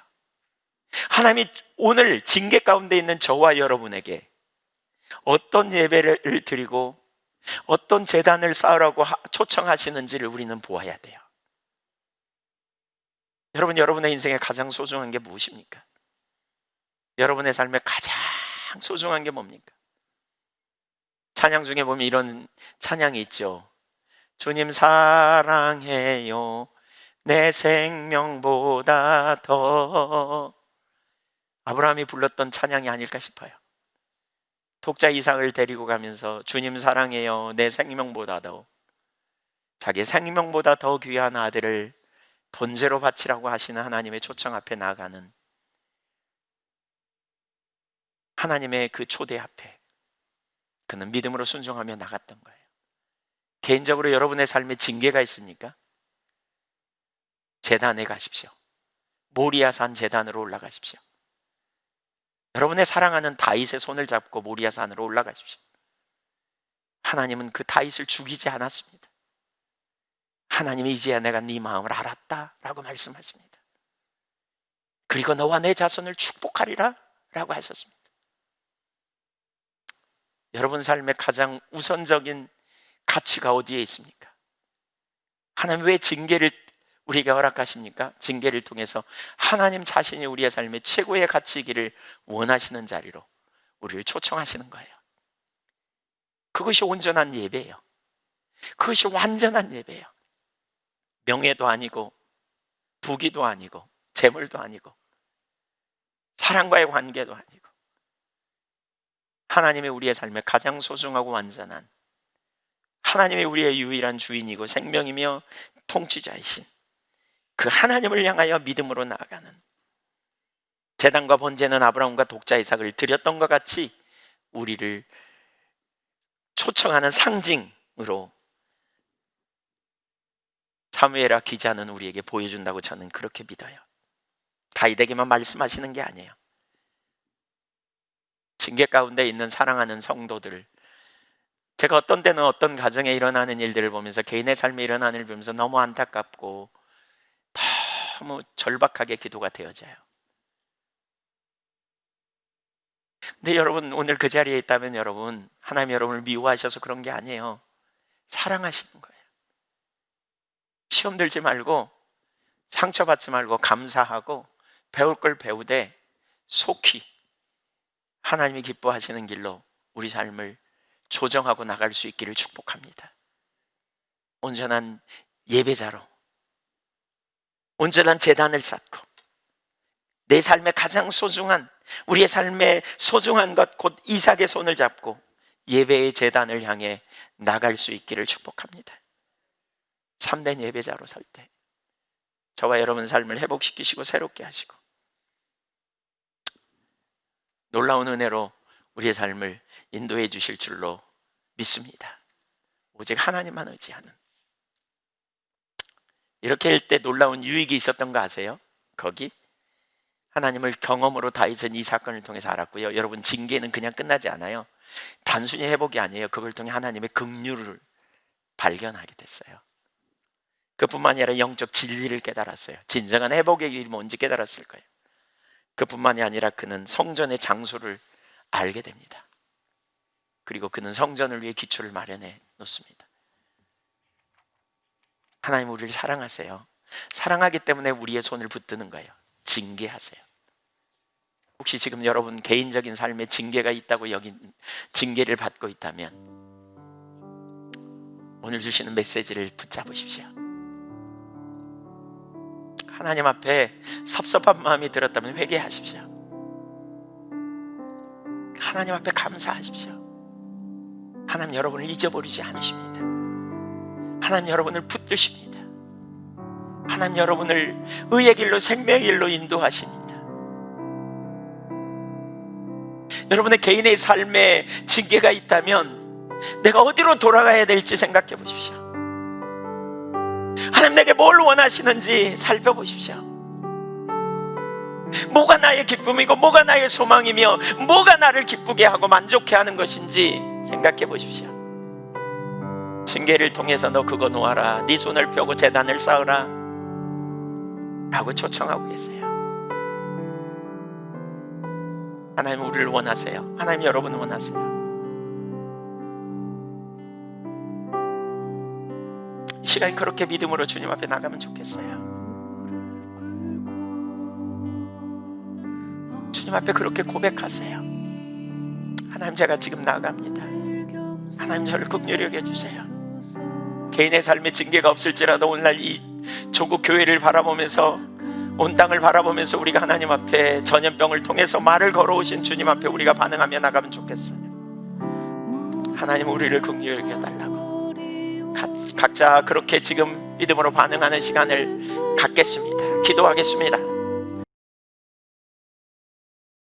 하나님이 오늘 징계 가운데 있는 저와 여러분에게 어떤 예배를 드리고 어떤 제단을 쌓으라고 초청하시는지를 우리는 보아야 돼요. 여러분, 여러분의 인생에 가장 소중한 게 무엇입니까? 여러분의 삶에 가장 소중한 게 뭡니까? 찬양 중에 보면 이런 찬양이 있죠. 주님 사랑해요 내 생명보다 더. 아브라함이 불렀던 찬양이 아닐까 싶어요. 독자 이삭을 데리고 가면서 주님 사랑해요 내 생명보다 더, 자기 생명보다 더 귀한 아들을 번제로 바치라고 하시는 하나님의 초청 앞에 나아가는 하나님의 그 초대 앞에 그는 믿음으로 순종하며 나갔던 거예요. 개인적으로 여러분의 삶에 징계가 있습니까? 제단에 가십시오. 모리아산 제단으로 올라가십시오. 여러분의 사랑하는 다윗의 손을 잡고 모리아산으로 올라가십시오. 하나님은 그 다윗을 죽이지 않았습니다. 하나님이 이제야 내가 네 마음을 알았다 라고 말씀하십니다. 그리고 너와 내 자손을 축복하리라 라고 하셨습니다. 여러분 삶의 가장 우선적인 가치가 어디에 있습니까? 하나님 왜 징계를 우리에게 허락하십니까? 징계를 통해서 하나님 자신이 우리의 삶의 최고의 가치이기를 원하시는 자리로 우리를 초청하시는 거예요. 그것이 온전한 예배예요. 그것이 완전한 예배예요. 명예도 아니고 부귀도 아니고 재물도 아니고 사랑과의 관계도 아니고 하나님이 우리의 삶에 가장 소중하고 완전한, 하나님이 우리의 유일한 주인이고 생명이며 통치자이신 그 하나님을 향하여 믿음으로 나아가는, 제단과 번제는 아브라함과 독자 이삭을 드렸던 것 같이 우리를 초청하는 상징으로 사무엘하 기자는 우리에게 보여준다고 저는 그렇게 믿어요. 다윗에게만 말씀하시는 게 아니에요. 징계 가운데 있는 사랑하는 성도들, 제가 어떤 때는 어떤 가정에 일어나는 일들을 보면서, 개인의 삶에 일어나는 일을 보면서 너무 안타깝고 너무 절박하게 기도가 되어져요. 근데 여러분 오늘 그 자리에 있다면 여러분, 하나님 여러분을 미워하셔서 그런 게 아니에요. 사랑하시는 거예요. 시험 들지 말고 상처받지 말고 감사하고 배울 걸 배우되 속히 하나님이 기뻐하시는 길로 우리 삶을 조정하고 나갈 수 있기를 축복합니다. 온전한 예배자로, 온전한 제단을 쌓고 내 삶의 가장 소중한, 우리의 삶의 소중한 것 곧 이삭의 손을 잡고 예배의 제단을 향해 나갈 수 있기를 축복합니다. 참된 예배자로 설 때 저와 여러분 삶을 회복시키시고 새롭게 하시고 놀라운 은혜로 우리의 삶을 인도해 주실 줄로 믿습니다. 오직 하나님만 의지하는, 이렇게 할 때 놀라운 유익이 있었던 거 아세요? 거기 하나님을 경험으로 다윗은 이 사건을 통해서 알았고요. 여러분 징계는 그냥 끝나지 않아요. 단순히 회복이 아니에요. 그걸 통해 하나님의 긍휼을 발견하게 됐어요. 그뿐만이 아니라 영적 진리를 깨달았어요. 진정한 회복의 길이 뭔지 깨달았을 거예요. 그뿐만이 아니라 그는 성전의 장소를 알게 됩니다. 그리고 그는 성전을 위해 기초를 마련해 놓습니다. 하나님 우리를 사랑하세요. 사랑하기 때문에 우리의 손을 붙드는 거예요. 징계하세요. 혹시 지금 여러분 개인적인 삶에 징계가 있다고 여긴 징계를 받고 있다면 오늘 주시는 메시지를 붙잡으십시오. 하나님 앞에 섭섭한 마음이 들었다면 회개하십시오. 하나님 앞에 감사하십시오. 하나님 여러분을 잊어버리지 않으십니다. 하나님 여러분을 붙드십니다. 하나님 여러분을 의의 길로 생명의 길로 인도하십니다. 여러분의 개인의 삶에 징계가 있다면 내가 어디로 돌아가야 될지 생각해 보십시오. 하나님 내게 뭘 원하시는지 살펴보십시오. 뭐가 나의 기쁨이고 뭐가 나의 소망이며 뭐가 나를 기쁘게 하고 만족해 하는 것인지 생각해 보십시오. 징계를 통해서 너 그거 놓아라, 네 손을 펴고 제단을 쌓으라 라고 초청하고 계세요. 하나님 우리를 원하세요. 하나님 여러분을 원하세요. 이 시간 그렇게 믿음으로 주님 앞에 나가면 좋겠어요. 주님 앞에 그렇게 고백하세요. 하나님 제가 지금 나갑니다. 하나님 저를 긍휼히 여겨주세요. 개인의 삶에 징계가 없을지라도 오늘날 이 조국 교회를 바라보면서 온 땅을 바라보면서 우리가 하나님 앞에 전염병을 통해서 말을 걸어오신 주님 앞에 우리가 반응하며 나가면 좋겠어요. 하나님 우리를 긍휼히 여겨달라고 각자 그렇게 지금 믿음으로 반응하는 시간을 갖겠습니다. 기도하겠습니다.